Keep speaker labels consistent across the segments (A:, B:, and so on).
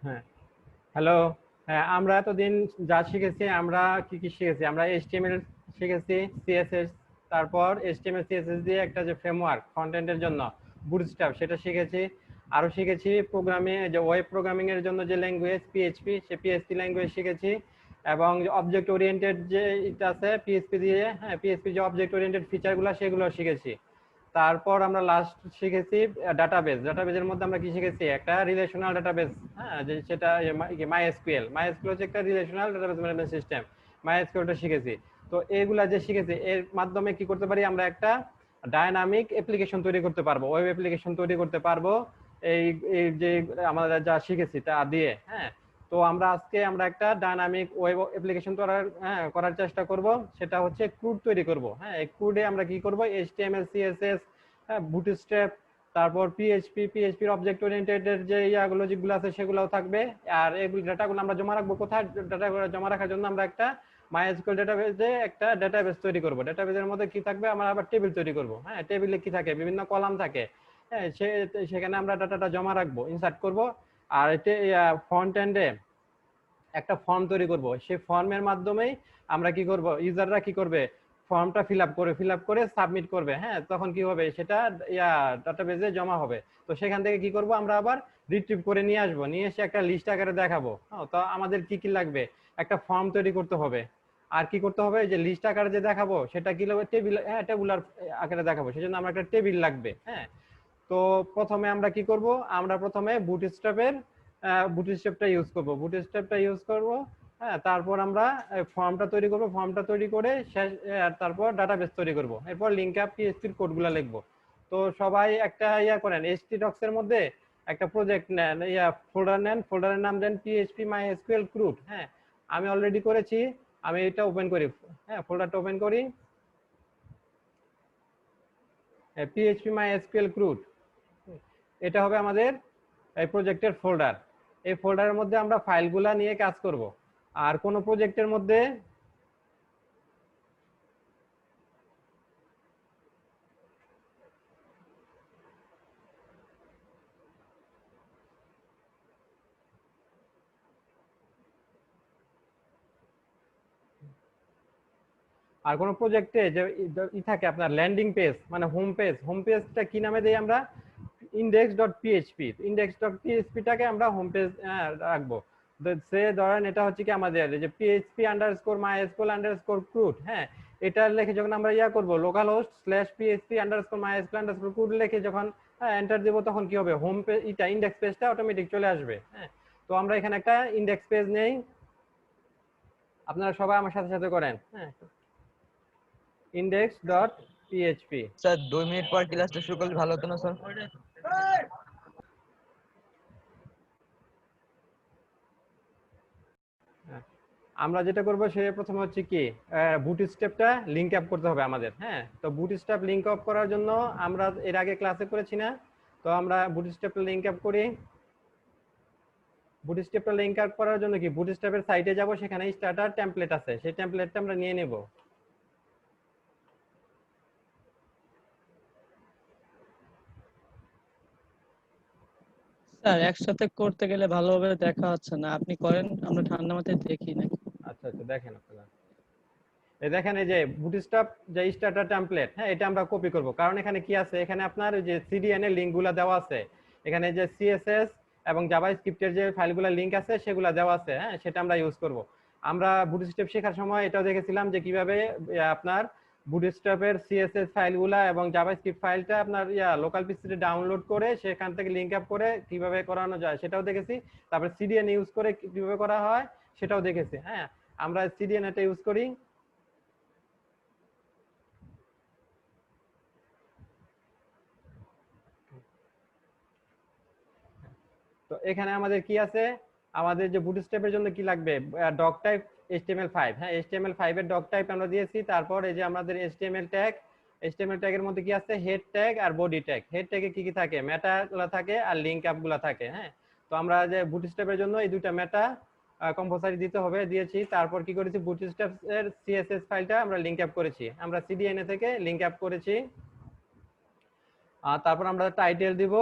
A: হ্যাঁ, হ্যালো। হ্যাঁ, আমরা এতদিন যা শিখেছি, আমরা কি কি শিখেছি? আমরা এইচটিএমএল শিখেছি, সিএসএস, তারপর এইচটিএমএল সিএসএস দিয়ে একটা যে ফ্রেমওয়ার্ক ফ্রন্ট এন্ডের জন্য বুটস্ট্র্যাপ সেটা শিখেছি। আরো শিখেছি প্রোগ্রামিং, যে ওয়েব প্রোগ্রামিং এর জন্য যে ল্যাঙ্গুয়েজ পিএইচপি, সে পিএইচপি ল্যাঙ্গুয়েজ শিখেছি। এবং অবজেক্ট ওরিয়েন্টেড যে এটা আছে পিএইচপি দিয়ে, হ্যাঁ, পিএইচপি যে অবজেক্ট ওরিয়েন্টেড ফিচারগুলো সেগুলো শিখেছি। তারপর আমরা লাস্ট শিখেছি ডাটাবেস। ডাটাবেজের মধ্যে আমরা কি শিখেছি? একটা রিলেশনাল ডাটাবেস, হ্যাঁ, যে সেটা মাইএসকিউএল। মাইএসকিউএল হচ্ছে একটা রিলেশনাল ডাটাবেস ম্যানেজমেন্ট সিস্টেম। মাইএসকিউএলটা শিখেছি। তো এইগুলা যে শিখেছি এর মাধ্যমে কি করতে পারি? আমরা একটা ডায়নামিক অ্যাপ্লিকেশন তৈরি করতে পারবো, ওয়েব অ্যাপ্লিকেশন তৈরি করতে পারবো এই এই যে আমরা যা শিখেছি তা দিয়ে, হ্যাঁ। তো আজকে আমরা একটা ডায়নামিক ওয়েব অ্যাপ্লিকেশন করার চেষ্টা করব। সেটা হচ্ছে ক্রুড তৈরি করব, হ্যাঁ। এই ক্রুডে আমরা কি করব? এইচটিএমএল সিএসএস, বুটস্ট্র্যাপ, তারপর পিএইচপির অবজেক্ট ওরিয়েন্টেড এর যে ইয়াগুলো যেগুলো আছে সেগুলোও থাকবে। আর এগুলো ডাটাগুলো আমরা জমা রাখবো কোথায়? ডাটাগুলো জমা রাখার জন্য আমরা একটা মাইএসকিউএল ডাটাবেসে একটা ডাটাবেস তৈরি করব। ডাটাবেসের মধ্যে কি থাকবে? আমরা আবার টেবিল তৈরি করব, হ্যাঁ। টেবিলে কি থাকে? বিভিন্ন কলাম থাকে, হ্যাঁ। সেখানে আমরা ডাটাটা জমা রাখবো, ইনসার্ট করব। আর ফ্রন্ট এন্ডে একটা ফর্ম তৈরি করব। সেই ফর্মের মাধ্যমেই আমরা কি করব? ইউজাররা কি করবে? ফর্মটা ফিল আপ করে সাবমিট করবে, হ্যাঁ। তখন কি হবে? সেটা ডাটাবেজে জমা হবে। তো সেখান থেকে কি করব? আমরা আবার রিট্রিভ করে নিয়ে আসবো, নিয়ে এসে একটা লিস্ট আকারে দেখাবো। হ্যাঁ, তো আমাদের কি কি লাগবে? একটা ফর্ম তৈরি করতে হবে। আর কি করতে হবে? যে লিস্ট আকারে যে দেখাবো সেটা কি লাগবে? টেবিল, হ্যাঁ, টেবুলার আকারে দেখাবো, সেজন্য আমরা একটা টেবিল লাগবে, হ্যাঁ। তো প্রথমে আমরা কি করব? আমরা প্রথমে বুটস্ট্র্যাপটা ইউজ করব, হ্যাঁ। তারপর আমরা ফর্মটা তৈরি করব, ফর্মটা তৈরি করে তারপর ডাটাবেস তৈরি করব। এরপর লিঙ্ক আপ পিএইচপির কোডগুলো লিখব। তো সবাই একটা করেন, এইচটি ডক্স এর মধ্যে একটা প্রজেক্ট নেন, ফোল্ডার নেন, ফোল্ডারের নাম দেন পিএইচপি মাইএসকিউএল ক্রুড, হ্যাঁ। আমি অলরেডি করেছি, আমি এটা ওপেন করি, হ্যাঁ, ফোল্ডারটা ওপেন করি, পিএইচপি মাইএসকিউএল ক্রুড। এটা হবে আমাদের এই প্রজেক্টের ফোল্ডার। এই ফোল্ডারের মধ্যে আমরা ফাইলগুলা নিয়ে কাজ করব। আর কোন প্রজেক্টের মধ্যে আর কোন প্রজেক্টে যে থাকে আপনার ল্যান্ডিং পেজ, মানে হোম পেজটা কি নামে দেই আমরা? index.php। index.php-টাকে আমরা হোম পেজ রাখবো। সে ধরেন এটা হচ্ছে কি আমাদের যে php_mysql_crude, হ্যাঁ। এটা লিখে যখন আমরা করব, লোকাল হোস্ট /php_mysql_crude লিখে যখন এন্টার দেব, তখন কি হবে? হোম পেজ, ইন্ডেক্স পেজটা অটোমেটিক চলে আসবে, হ্যাঁ। তো আমরা এখানে একটা ইন্ডেক্স পেজ নেই, আপনারা সবাই আমার সাথে সাথে করেন, হ্যাঁ। index.php।
B: স্যার 2 মিনিট পর ক্লাসটা শুরু করলে ভালো হতো না স্যার?
A: আমরা যেটা করব সে প্রথমে হচ্ছে কি বুটস্ট্র্যাপটা লিংক আপ করতে হবে আমাদের, হ্যাঁ। তো বুটস্ট্র্যাপ লিংক আপ করার জন্য আমরা এর আগে ক্লাসে করেছি না? তো আমরা বুটস্ট্র্যাপটা লিংক আপ করি। বুটস্ট্র্যাপটা লিংক আপ করার জন্য কি বুটস্ট্র্যাপের সাইটে যাব, সেখানে স্টার্টার টেমপ্লেট আছে, সেই টেমপ্লেটটা আমরা নিয়ে নেব।
C: স্যার একসাথে করতে গেলে ভালোভাবে দেখা হচ্ছে না, আপনি করেন, আমরা ঠান্ডা মাথায় দেখি নাকি।
A: আচ্ছা আচ্ছা, দেখেন আপনারা, এই দেখেন, এই যে বুটস্ট্র্যাপ যে স্টার্টার টেমপ্লেট, হ্যাঁ, এটা আমরা কপি করব। কারণ এখানে কি আছে? এখানে আপনার যে সিডিএন এর লিংকগুলো দেওয়া আছে, এখানে যে সিএসএস এবং জাভাস্ক্রিপ্টের যে ফাইলগুলো লিংক আছে সেগুলো দেওয়া আছে, হ্যাঁ। সেটা আমরা ইউজ করব। আমরা বুটস্ট্র্যাপ শেখার সময় এটাও দেখেছিলাম যে কিভাবে আপনার বুটস্ট্র্যাপের সিএসএস ফাইলগুলা এবং জাভাস্ক্রিপ্ট ফাইলটা আপনার লোকাল পিসিতে ডাউনলোড করে সেখান থেকে লিংক আপ করে কিভাবে করানো যায় সেটাও দেখেছি। তারপর সিডিএন ইউজ করে কিভাবে করা হয় সেটাও দেখেছি, হ্যাঁ। আমরা সিডিএন এটা ইউজ করি। তো এখানে আমাদের কি আছে? আমাদের যে বুটস্ট্র্যাপের জন্য কি লাগবে? ডক টাইপ HTML5, হ্যাঁ। HTML5 এর ডক টাইপ আমরা দিয়েছি। তারপর এই যে আমাদের HTML ট্যাগের মধ্যে কি আছে? হেড ট্যাগ আর বডি ট্যাগ। হেড ট্যাগে কি কি থাকে? মেটা গুলা থাকে আর লিংক আপ গুলা থাকে, হ্যাঁ। তো আমরা যে বুটস্ট্র্যাপের জন্য এই দুইটা মেটা কম্পালসারি দিতে হবে, দিয়েছি। তারপর কি করেছি? বুটস্ট্র্যাপ এর CSS ফাইলটা আমরা লিংক আপ করেছি, আমরা CDNA থেকে লিংক আপ করেছি। তারপর আমরা টাইটেল দিব।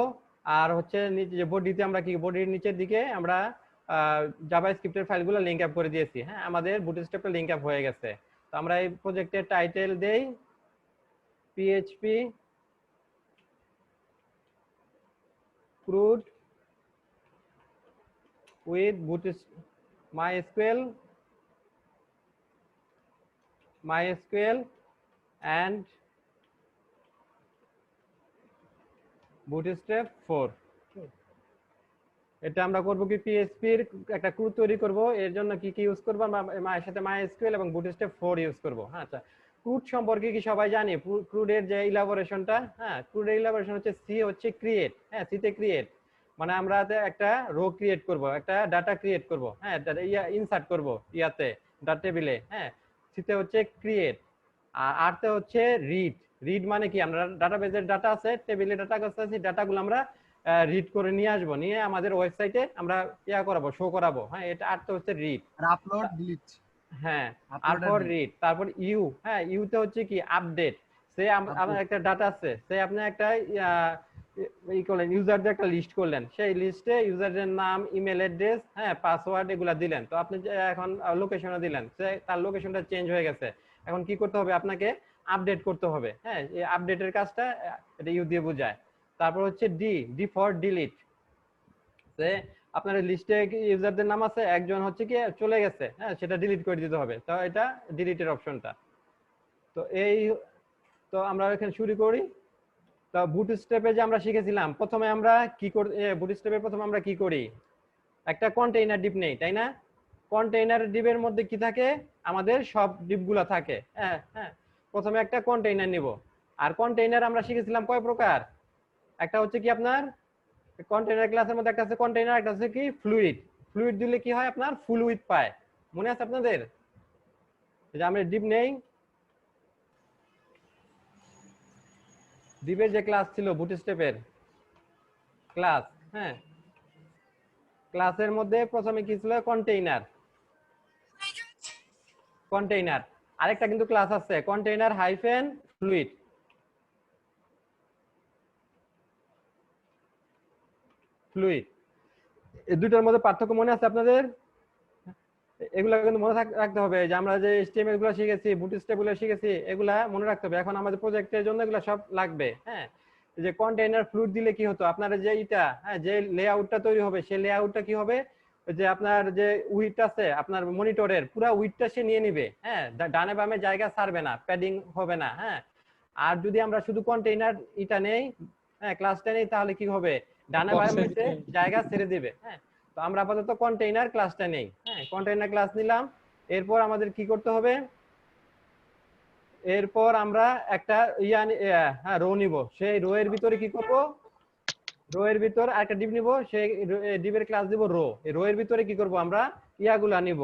A: আর হচ্ছে নিচে যে বডিতে আমরা কি বডির নিচের দিকে আমরা জাভাস্ক্রিপ্টের ফাইলগুলো লিংক আপ করে দিয়েছি। হ্যাঁ, আমাদের বুটস্ট্র্যাপে লিংক আপ হয়ে গেছে। তো আমরা এই প্রজেক্টের টাইটেল দেই PHP crude with MySQL and Bootstrap 4। এটা আমরা করব কি PHP এর একটা ক্রুড তৈরি করব। এর জন্য কি কি ইউজ করব? আমরা এর সাথে MySQL এবং Bootstrap 4 ইউজ করব। হ্যাঁ, আচ্ছা, ক্রুড সম্পর্কে কি সবাই জানি? ক্রুডের যে ইলাবোরেশনটা, হ্যাঁ, ক্রুডের ইলাবোরেশন হচ্ছে সি হচ্ছে ক্রিয়েট। হ্যাঁ, সি তে ক্রিয়েট মানে আমরা একটা রো ক্রিয়েট করব, একটা ডাটা ক্রিয়েট করব। হ্যাঁ, ইনসার্ট করব ইয়াতে ডাটা টেবিলে। হ্যাঁ, সিতে হচ্ছে ক্রিয়েট, আর আরতে হচ্ছে রিড। রিড মানে কি? আমরা ডাটাবেজের ডাটা আছে, টেবিলে ডাটা আছে, সেই ডাটাগুলো আমরা রিড করে নিয়ে আসবো, নিয়ে আমাদের ওয়েবসাইটে আমরা করাবো, শো করাবো। হ্যাঁ, এটা আরতে হচ্ছে রিড।
D: আর আপলোড ডিলিট।
A: হ্যাঁ, তারপর রিড, তারপর ইউ। হ্যাঁ, ইউতে হচ্ছে কি? আপডেট। সে আমার একটা ডাটা আছে, সে আপনি একটা করলেন, ইউজারদের একটা লিস্ট করলেন, সেই লিস্টে ইউজারের নাম, ইমেল অ্যাড্রেস, হ্যাঁ, পাসওয়ার্ড এগুলা দিলেন। তো আপনি এখন লোকেশনও দিলেন, সে তার লোকেশনটা চেঞ্জ হয়ে গেছে। এখন কি করতে হবে? আপনাকে আপডেট করতে হবে। হ্যাঁ, এই আপডেটের কাজটা এটা ইউ দিয়ে বোঝায়। তারপর হচ্ছে ডি ফর ডিলিট। সে আপনার লিস্টে ইউজারদের নাম আছে, একজন হচ্ছে কি চলে গেছে, হ্যাঁ, সেটা ডিলিট করে দিতে হবে। তো এটা ডিলিটের অপশনটা। তো আমরা এখানে শুরু করি। তো বুটস্ট্র্যাপে যে আমরা শিখেছিলাম, প্রথমে আমরা কি বুটস্ট্র্যাপে প্রথমে আমরা কি করি? একটা কন্টেইনার ডিপ নেই, তাই না? কন্টেইনার ডিপের মধ্যে কি থাকে? আমাদের সব ডিপগুলো থাকে। হ্যাঁ হ্যাঁ, প্রথমে একটা কন্টেইনার নিব। আর কন্টেইনার আমরা শিখেছিলাম কয় প্রকার? একটা হচ্ছে কি আপনার কন্টেইনার ক্লাসের মধ্যে একটা আছে কন্টেইনার, একটা হচ্ছে কি ফ্লুইড। ফ্লুইড দিলে কি হয়? আপনার ফুল উইথ পায়। মনে আছে আপনাদের? যে আমরা ডিপ নেই, ডিপের যে ক্লাস ছিল বুটস্ট্র্যাপের ক্লাস, হ্যাঁ, ক্লাসের মধ্যে প্রথমে কি ছিল? কন্টেইনার। কন্টেইনার আরেকটা কিন্তু ক্লাস আছে, কন্টেইনার হাইফেন ফ্লুইড। ফ্লুইড, এই দুটোর মধ্যে পার্থক্য মনে আছে আপনাদের? এগুলা কিন্তু মনে রাখতে হবে, যে আমরা যে HTML গুলো শিখেছি, বুটস্ট্র্যাপ গুলো শিখেছি, এগুলা মনে রাখতে হবে। এখন আমাদের প্রজেক্টের জন্য এগুলা সব লাগবে। হ্যাঁ, যে কন্টেইনার ফ্লুইড দিলে কি হতো? আপনার যে হ্যাঁ, যে লেআউটটা তৈরি হবে, সেই লেআউটটা কি হবে? যে আপনার যে উইডথ আছে আপনার মনিটরের, পুরো উইডথটা সে নিয়ে নিবে। হ্যাঁ, ডানে বামে জায়গা ছাড়বে না, প্যাডিং হবে না। হ্যাঁ, আর যদি আমরা শুধু কন্টেইনার নেই, হ্যাঁ, ক্লাসটা নেই, তাহলে কি হবে? ডানে বামে জায়গা ছেড়ে দিবে। হ্যাঁ, তো আমরা আপাতত কন্টেইনার ক্লাসটা নেই। হ্যাঁ, কন্টেইনার ক্লাস নিলাম। এরপর আমাদের কি করতে হবে? এরপর আমরা একটা হ্যাঁ, রো নিব। সেই রো এর ভিতরে কি করব? রো এর ভিতর আরেকটা ডিপ নিব, সেই ডিপের ক্লাস দিব রো। এই রো এর ভিতরে কি করব? আমরা ইয়াগুলা নিব,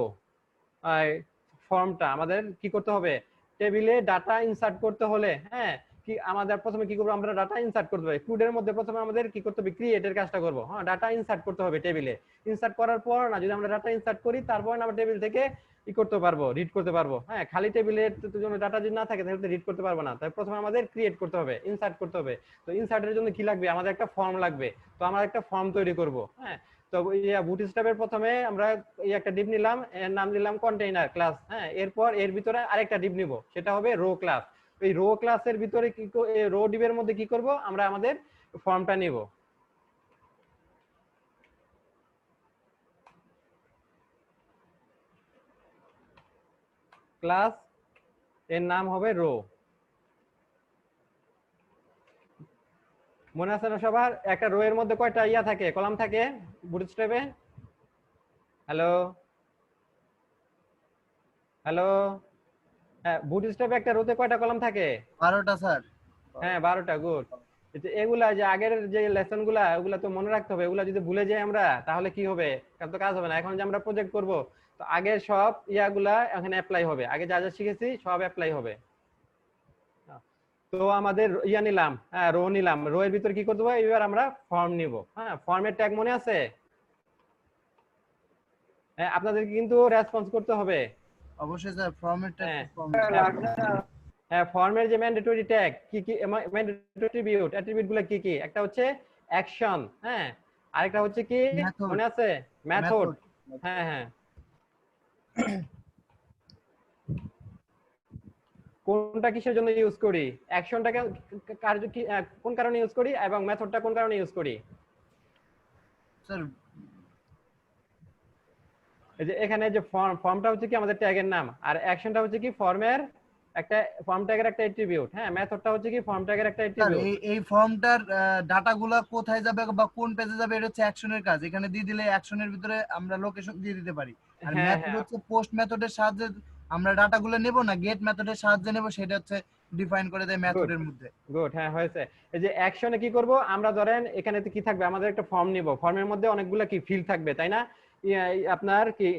A: ফর্মটা আমাদের কি করতে হবে? টেবিলে ডাটা ইনসার্ট করতে হলে, হ্যাঁ, কি আমাদের প্রথমে কি করব? আমরা ডাটা ইনসার্ট করতে হবে। ক্রুডের মধ্যে প্রথমে আমাদের কি করতে হবে? ক্রিয়েটের কাজটা করব। হ্যাঁ, ডাটা ইনসার্ট করতে হবে টেবিলে। ইনসার্ট করার পর না, যদি আমরা ডাটা ইনসার্ট করি, তারপর আমরা টেবিল থেকে কি করতে পারবো? রিড করতে পারবো। হ্যাঁ, খালি টেবিলের জন্য ডাটা যদি না থাকে তাহলে রিড করতে পারবো না। তাই প্রথমে আমাদের ক্রিয়েট করতে হবে, ইনসার্ট করতে হবে। তো ইনসার্টের জন্য কি লাগবে? আমাদের একটা ফর্ম লাগবে। তো আমরা একটা ফর্ম তৈরি করব। হ্যাঁ, তো বুটস্ট্র্যাপের প্রথমে আমরা একটা ডিপ নিলাম, এর নাম দিলাম কন্টেইনার ক্লাস। হ্যাঁ, এরপর এর ভিতরে আরেকটা ডিপ নিব, সেটা হবে রো ক্লাস। এই রো ক্লাসের ভিতরে কি রো ডিপের মধ্যে কি করব? আমরা আমাদের ফর্মটা নিব। ক্লাস এর নাম হবে রো। মনে আছে না সবার? একটা রো এর মধ্যে কয়টা থাকে? কলাম থাকে বুটস্ট্র্যাপে? হ্যালো হ্যালো, হ্যাঁ, বুটস্ট্র্যাপে একটা রোতে কয়টা কলাম থাকে?
D: 12টা স্যার।
A: হ্যাঁ, 12টা। গুড। এগুলা যে আগের যে লেসন গুলা, ওগুলা তো মনে রাখতে হবে। ওগুলা যদি ভুলে যাই আমরা, তাহলে কি হবে? তো কাজ হবে না। এখন যে আমরা প্রজেক্ট করব, তো আগের সব ইয়াগুলা এখানে অ্যাপ্লাই হবে। আগে যা যা শিখেছি সব অ্যাপ্লাই হবে। তো আমাদের নিলাম, হ্যাঁ, রো নিলাম। রো এর ভিতরে কি করতে হবে? এবার আমরা ফর্ম নিব। হ্যাঁ, ফর্মের ট্যাগ মনে আছে? হ্যাঁ, আপনাদেরকে কিন্তু রেসপন্স করতে হবে।
D: অবশ্যই স্যার, ফর্মেট
A: হ্যাঁ, ফর্মের যে ম্যান্ডেটরি ট্যাগ কি কি, ম্যান্ডেটরি অ্যাট্রিবিউট গুলো কি কি? একটা হচ্ছে অ্যাকশন, হ্যাঁ, আরেকটা হচ্ছে কি মনে আছে? মেথড, হ্যাঁ হ্যাঁ, কোনটা কিসের জন্য ইউজ করি, অ্যাকশনটাকে কার্য কি কোন কারণে ইউজ করি এবং মেথডটা কোন কারণে ইউজ করি।
D: স্যার
A: এই যে এখানে যে ফর্মটা হচ্ছে কি আমাদের ট্যাগের নাম, আর অ্যাকশনটা হচ্ছে কি ফর্মের একটা ফর্ম ট্যাগের একটা অ্যাট্রিবিউট। হ্যাঁ, মেথডটা হচ্ছে কি ফর্ম ট্যাগের একটা
D: স্যার
A: অ্যাট্রিবিউট।
D: এই ফর্মটার ডাটাগুলা কোথায় যাবে বা কোন পেজে যাবে এটা হচ্ছে অ্যাকশনের কাজ। এখানে দিয়ে দিলে অ্যাকশনের ভিতরে আমরা লোকেশন দিয়ে দিতে পারি। আর
A: হ্যাঁ
D: মেথড
A: হ্যাঁ,
D: হচ্ছে পোস্ট মেথডের সাহায্যে আমরা ডাটাগুলো নেব না গেট মেথডের সাহায্যে নেব, সেটা হচ্ছে ডিফাইন করে দেয়
A: গুড
D: মেথডের মধ্যে।
A: গুড, হ্যাঁ হয়েছে। এই যে অ্যাকশনে কি করব আমরা, ধরেন এখানে কি থাকবে, আমাদের একটা ফর্ম নিব, ফর্মের মধ্যে অনেকগুলা কি ফিল্ড থাকবে তাই না, আপনার কি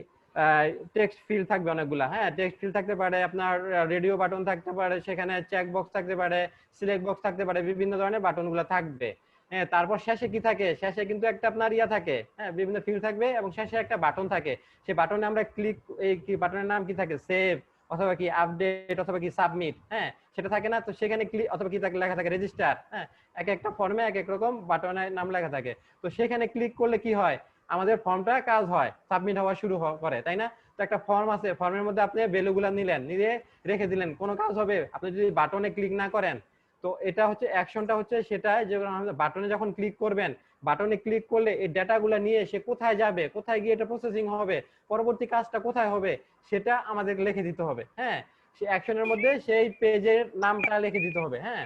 A: টেক্সট ফিল্ড থাকবে অনেকগুলা। হ্যাঁ, টেক্সট ফিল্ড থাকতে পারে, আপনার রেডিও বাটন থাকতে পারে, সেখানে চেক বক্স থাকতে পারে, সিলেক্ট বক্স থাকতে পারে, বিভিন্ন ধরনের বাটনগুলো থাকবে। হ্যাঁ, তারপর শেষে কি থাকে, শেষে কিন্তু একটা আপনার ইয়া থাকে, হ্যাঁ বিভিন্ন ফিল্ড থাকবে এবং শেষে একটা বাটন থাকে। সেই বাটনে আমরা ক্লিক, এই কি বাটনের নাম কি থাকে, সেভ অথবা কি আপডেট অথবা কি সাবমিট, হ্যাঁ সেটা থাকে না। তো সেখানে ক্লিক অথবা কি থাকে লেখা থাকে রেজিস্টার। হ্যাঁ, এক একটা ফর্মে এক এক রকম বাটনের নাম লেখা থাকে। তো সেখানে ক্লিক করলে কি হয়, আমাদের ফর্মটা কাজ হয়, সাবমিট হওয়া শুরু করে তাই না। তো একটা ফর্ম আছে, ফর্মের মধ্যে আপনি ভ্যালুগুলো নিলেন, নিয়ে রেখে দিলেন, কোনো কাজ হবে আপনি যদি বাটনে ক্লিক না করেন। তো এটা হচ্ছে অ্যাকশনটা হচ্ছে সেটা, যে বাটনে যখন ক্লিক করবেন, বাটনে ক্লিক করলে এই ডেটাগুলো নিয়ে সে কোথায় যাবে, কোথায় গিয়ে এটা প্রসেসিং হবে, পরবর্তী কাজটা কোথায় হবে সেটা আমাদের লিখে দিতে হবে। হ্যাঁ, সেই অ্যাকশনের মধ্যে সেই পেজের নামটা লিখে দিতে হবে। হ্যাঁ,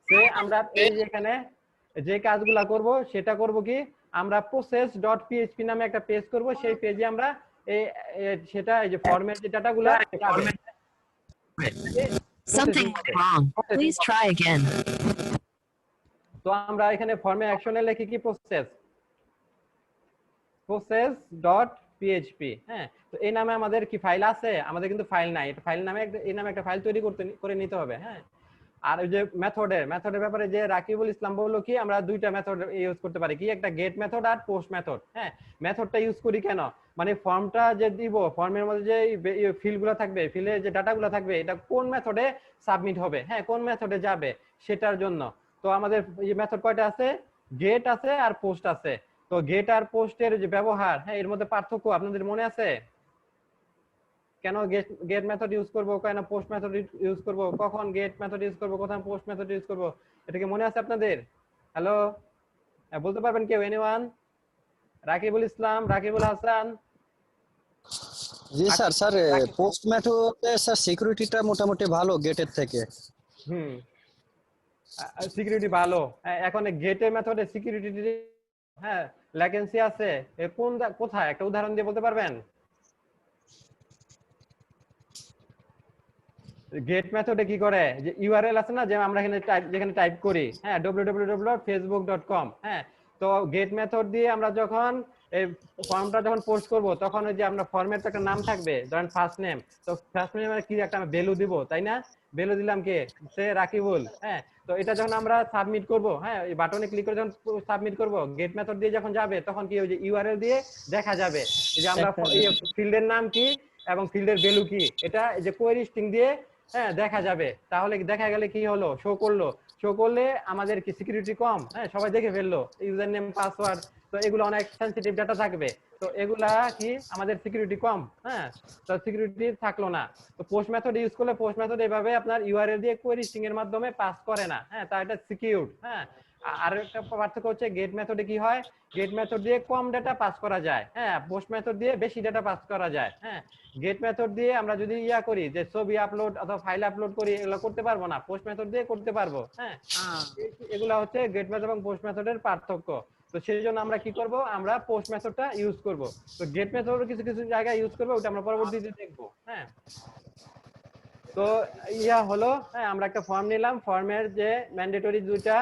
A: সে আমরা এই যে এখানে যে কাজগুলা করব সেটা করব কি, আমরা process.php নামে একটা পেজ করব, সেই পেজে আমরা সেটা এই যে ফর্মের যে ডাটাগুলা যাবে।
E: Something went wrong. Please try again.
A: তো আমরা এখানে ফর্মে অ্যাকশনে লিখি কি process.php। হ্যাঁ, তো এই নামে আমাদের কি ফাইল আছে, আমাদের কিন্তু ফাইল নাই, এটা ফাইল নামে এই নামে একটা ফাইল তৈরি করে নিতে হবে। হ্যাঁ, আর ওই যে মেথডের ব্যাপারে যে রাকিবুল ইসলাম বললো কি, আমরা দুইটা মেথড ইউজ করতে পারি, কি একটা গেট মেথড আর পোস্ট মেথড। হ্যাঁ, মেথডটা ইউজ করি কেন, মানে ফর্মটা যে দিব, ফর্মের মধ্যে যে ফিল্ডগুলো থাকবে, ফিল্ডে যে ডাটাগুলো থাকবে, এটা কোন মেথডে সাবমিট হবে, হ্যাঁ কোন মেথডে যাবে সেটার জন্য। তো আমাদের এই মেথড কয়টা আছে, গেট আছে আর পোস্ট আছে। তো গেট আর পোস্টের যে ব্যবহার, হ্যাঁ এর মধ্যে পার্থক্য আপনাদের মনে আছে, কেন গেট মেথড ইউজ করব, কেন পোস্ট মেথড ইউজ করব, কখন গেট মেথড ইউজ করব, কখন পোস্ট মেথড ইউজ করব, এটা কি মনে আছে আপনাদের? হ্যালো, বলতে পারবেন কেউ, এনিওয়ান? রাকিবুল ইসলাম, রাকিবুল হাসান।
F: জি স্যার, পোস্ট মেথডে স্যার সিকিউরিটিটা মোটামুটি ভালো গেটের থেকে।
A: হুম, সিকিউরিটি ভালো। এখন গেটের মেথডে সিকিউরিটি, হ্যাঁ ল্যাটেন্সি আছে, কোথায় একটা উদাহরণ দিয়ে বলতে পারবেন? গেট মেথডে কি করে, যে ইউআরএল আছে না, যে আমরা এখানে যেখানে টাইপ করি, হ্যাঁ www.facebook.com। হ্যাঁ, তো গেট মেথড দিয়ে আমরা যখন এই ফর্মটা যখন পোস্ট করব, তখন ওই যে আমরা ফর্মের তো একটা নাম থাকবে, ধরেন ফার্স্ট নেম, তো ফার্স্ট নেমের কি একটা ভ্যালু দিব তাই না, ভ্যালু দিলাম কে, সে রাকিবুল। হ্যাঁ, তো এটা যখন আমরা সাবমিট করব, হ্যাঁ এই বাটনে ক্লিক করে যখন সাবমিট করব, গেট মেথড দিয়ে যখন যাবে, তখন কি ওই যে ইউআরএল দিয়ে দেখা যাবে যে আমরা ফিল্ডের নাম কি এবং ফিল্ডের ভ্যালু কি, এটা এই যে কোয়েরি স্ট্রিং দিয়ে হ্যাঁ দেখা যাবে। তাহলে দেখা গেলে কি হলো, শো করলে আমাদের কি সিকিউরিটি কম, হ্যাঁ সবাই দেখে ফেললো ইউজার নেম পাসওয়ার্ড, তো এগুলো অনেক সেনসিটিভ ডাটা থাকবে, তো এগুলা কি আমাদের সিকিউরিটি কম, হ্যাঁ তো সিকিউরিটি থাকলো না। তো পোস্ট মেথড ইউজ করলে, পোস্ট মেথড এভাবে আপনার ইউআরএল দিয়ে কোয়েরি স্ট্রিং এর মাধ্যমে পাস করে না, হ্যাঁ তা এটা সিকিউরড। হ্যাঁ, আর একটা পার্থক্য হচ্ছে গেট মেথডে কি হয়, গেট মেথড দিয়ে কম ডাটা পাস করা যায়, হ্যাঁ পোস্ট মেথড দিয়ে বেশি ডাটা পাস করা যায়। হ্যাঁ, গেট মেথড দিয়ে আমরা যদি ইয়া করি, যে ছবি আপলোড অথবা ফাইল আপলোড করি, এগুলো করতে পারবো না, পোস্ট মেথড দিয়ে করতে পারবো। হ্যাঁ, এগুলা হচ্ছে গেট মেথড এবং পোস্ট মেথডের পার্থক্য। তো সেই জন্য আমরা কি করব, আমরা পোস্ট মেথডটা ইউজ করব। তো গেট মেথড কিছু কিছু জায়গায় ইউজ করবো, ওটা আমরা পরবর্তীতে দেখবো। হ্যাঁ, তো ইয়া হলো, হ্যাঁ আমরা একটা ফর্ম নিলাম, ফর্মের যে ম্যান্ডেটরি দুইটা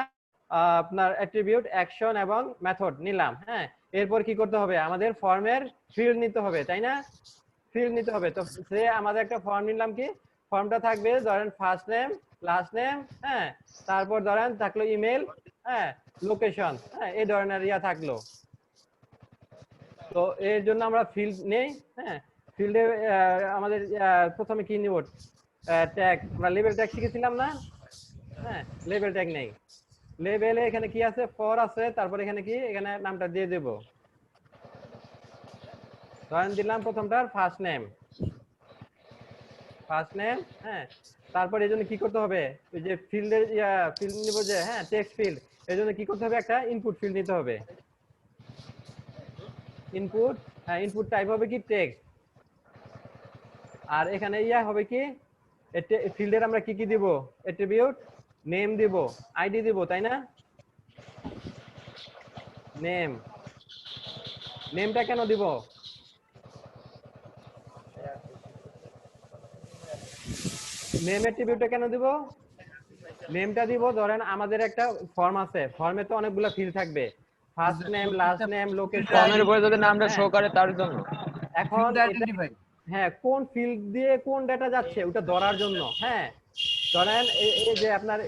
A: আপনার অ্যাট্রিবিউট অ্যাকশন এবং মেথড নিলাম। হ্যাঁ, এরপর কি করতে হবে, আমাদের ফর্মের ফিল্ড নিতে হবে তাই না, ফিল্ড নিতে হবে। তো সে আমাদের একটা ফর্ম নিলাম, কি ফর্মটা থাকবে, ধরেন ফার্স্ট নেম, লাস্ট নেম, হ্যাঁ তারপর ধরেন থাকলো ইমেল, হ্যাঁ লোকেশন, হ্যাঁ এই ধরনের ইয়া থাকলো। তো এর জন্য আমরা ফিল্ড নেই। হ্যাঁ, ফিল্ডে আমাদের প্রথমে কি নিব, ট্যাগ, আমরা লেবেল ট্যাগ শিখেছিলাম না, হ্যাঁ লেবেল ট্যাগ নেই। লেবেলে এখানে কি আছে, ফর আছে, তারপর এখানে কি, এখানে নামটা দিয়ে দেব। ধরেন দিলাম প্রথমটার ফার্স্ট নেম, হ্যাঁ। তারপর এই জন্য কি করতে হবে, ওই যে ফিল্ডের ফিল্ড নিব যে, হ্যাঁ, টেক্সট ফিল্ড, এই জন্য কি করতে হবে, একটা ইনপুট ফিল্ড নিতে হবে। ইনপুট, হ্যাঁ, ইনপুট টাইপ হবে কি টেক্সট। আর এখানে হবে কি ফিল্ডের আমরা কি কি দিব, অ্যাট্রিবিউট, নেম দিব, আইডি দিব, তাই না? নেমটা কেন দিব, নেম অ্যাট্রিবিউটটা কেন দিব, নেমটা দিব ধরেন আমাদের একটা ফর্ম আছে, ফর্মে তো অনেকগুলো ফিল্ড থাকবে, first name, last name, location.
B: ফর্মের উপরে যদি নামটা শো করে তার জন্য।
A: এখন
D: ফিল্ড আইডেন্টিফাই,
A: হ্যাঁ, কোন ফিল্ড দিয়ে কোন ডেটা যাচ্ছে ওটা ধরার জন্য। হ্যাঁ, ধরেন এই যে আপনার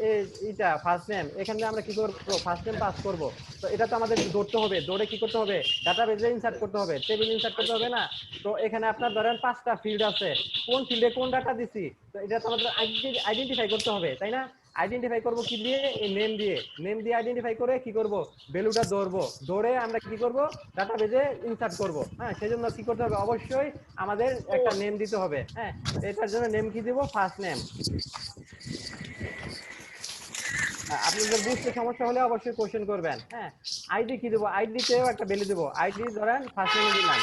A: এইটা ফার্স্ট নেম, এখানে আমরা কি করব, ফার্স্ট নেম পাস করব। তো এটা তো আমাদের ধরতে হবে, ধরে কি করতে হবে, ডাটাবেজে ইনসার্ট করতে হবে, টেবিল ইনসার্ট করতে হবে না? তো এখানে আপনার ধরেন 5টা ফিল্ড আছে, কোন ফিল্ডে কোন ডাটা দিছি, তো এটা তো আমাদের আইডেন্টিফাই করতে হবে, তাই না? আইডেন্টিফাই করব কি দিয়ে, এই নেম দিয়ে আইডেন্টিফাই করে কি করব, ভ্যালুটা ধরবো, ধরে আমরা কি করব, ডাটাবেজে ইনসার্ট করব। হ্যাঁ, সেজন্য কি করতে হবে, অবশ্যই আমাদের একটা নেম দিতে হবে। হ্যাঁ, এটার জন্য নেম কি দিব, ফার্স্ট নেম। আপনাদের বুঝতে সমস্যা হলে অবশ্যই কোশ্চেন করবেন। হ্যাঁ, আইডি কি দেবো, আইডিতেও একটা ভ্যালু দেবো, আইডি ধরেন ফার্স্ট নেমে দিলাম।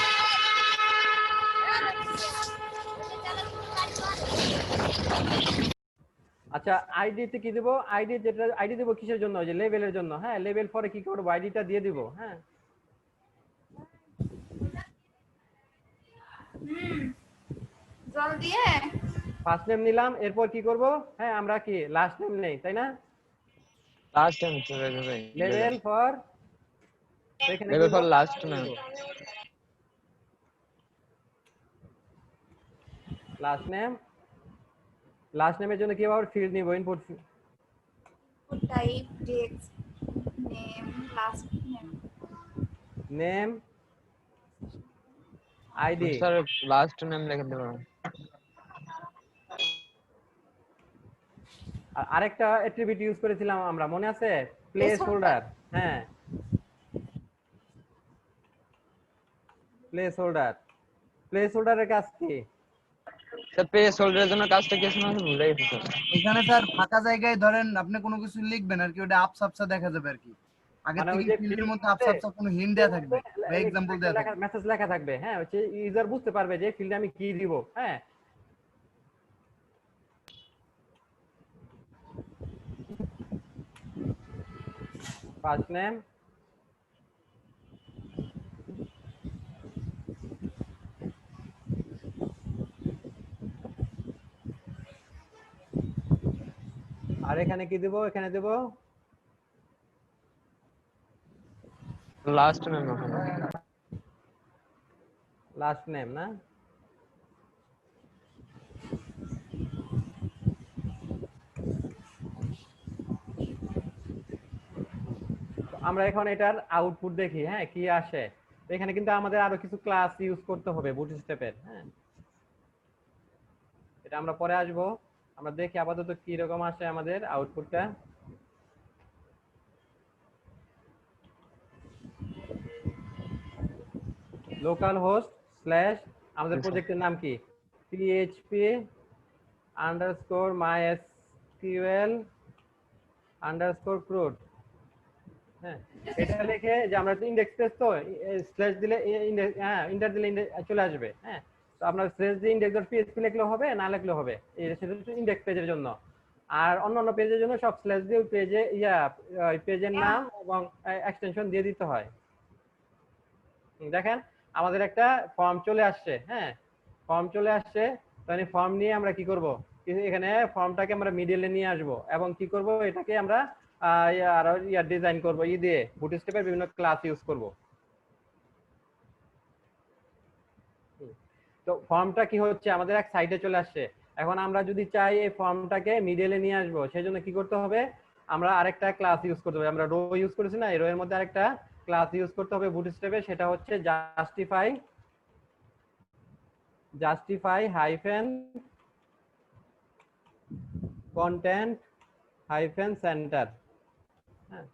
A: আচ্ছা, আইডিতে কি দেবো, আইডি যেটা আইডি দেবো কিসের জন্য, যে লেভেলের জন্য। হ্যাঁ, লেভেল পরে কি করবো, আইডিটা দিয়ে দিব। হ্যাঁ,
G: জল দিয়ে
A: ফার্স্ট নেম নিলাম, এরপর কি করব, হ্যাঁ, আমরা কি লাস্ট নেম নেই, তাই না?
B: লাস্ট টাইম চলে যাবে।
A: Level four,
B: level four last name.
A: Last নেমের জন্য কি আবার ফিল্ড নিব, input
G: type text name last
A: name ID.
B: Sir last name লিখে দেব।
A: আরেকটা অ্যাট্রিবিউট ইউজ করেছিলাম আমরা, মনে আছে, প্লেস হোল্ডার। হ্যাঁ, প্লেস হোল্ডারের কাজ কি?
B: স্যার প্লেস হোল্ডারের জন্য কাজটা কি আছে আমি ভুলে গেছি স্যার।
D: এখানে স্যার ফাঁকা জায়গায় ধরেন আপনি কোনো কিছু লিখবেন আর কি, ওটা আপসা দেখা যাবে আর কি, আগে
A: মানে ওই
D: থেকে
A: যে
D: ফিল্ডের মধ্যে আপসা কোনো হিন্ট দেয়া থাকবে বা এক্সাম্পল দেয়া থাকবে,
A: মেসেজ লেখা থাকবে। হ্যাঁ, হচ্ছে ইউজার বুঝতে পারবে যে ফিল্ডে আমি কি দিব। হ্যাঁ, ফার্স্ট নেম, আর এখানে কি দেব, এখানে দেব
B: লাস্ট নেম।
A: লাস্ট নেম না? আমরা এখন এটার আউটপুট দেখি। হ্যাঁ, কি আসে। এখানে কিন্তু আমাদের আরো কিছু ক্লাস ইউজ করতে হবে বুটস্ট্র্যাপের। হ্যাঁ, এটা আমরা পরে আসবো। আমরা দেখি আপাতত কি রকম আসে আমাদের আউটপুটটা। লোকাল হোস্ট স্ল্যাশ আমাদের প্রজেক্টের নাম কি, php_mysql_crude। হ্যাঁ, এটা লিখে যে আমরা ইন্ডেক্স পেজ, তো স্ল্যাশ দিলে হ্যাঁ, ইন্টার দিলে চলে আসবে। হ্যাঁ, তো আপনার স্ল্যাশ দিয়ে index.php লিখলেও হবে, না লিখলেও হবে, সেটা হচ্ছে ইন্ডেক্স পেজের জন্য। আর অন্যান্য পেজের জন্য সব স্ল্যাশ দিয়ে পেজে পেজের নাম এবং এক্সটেনশন দিয়ে দিতে হয়। দেখেন আমাদের একটা ফর্ম চলে আসছে। হ্যাঁ, ফর্ম চলে আসছে, তাহলে ফর্ম নিয়ে আমরা কি করব, এখানে ফর্মটাকে আমরা মিডলে নিয়ে আসব এবং কি করব, এটাকে আমরা ডিজাইন করব দিয়ে বুটস্ট্র্যাপের বিভিন্ন ক্লাস ইউজ করব। তো ফর্মটা কি হচ্ছে, আমাদের এক সাইডে চলে আসছে। এখন আমরা যদি চাই এই ফর্মটাকে মিডলে নিয়ে আসবো, সেজন্য কি করতে হবে, আমরা আরেকটা ক্লাস ইউজ করতে হবে। আমরা রো ইউজ করেছি না, এই রো এর মধ্যে আরেকটা ক্লাস ইউজ করতে হবে বুটস্ট্র্যাপে, সেটা হচ্ছে justify hyphen content hyphen centre. হ্যাঁ,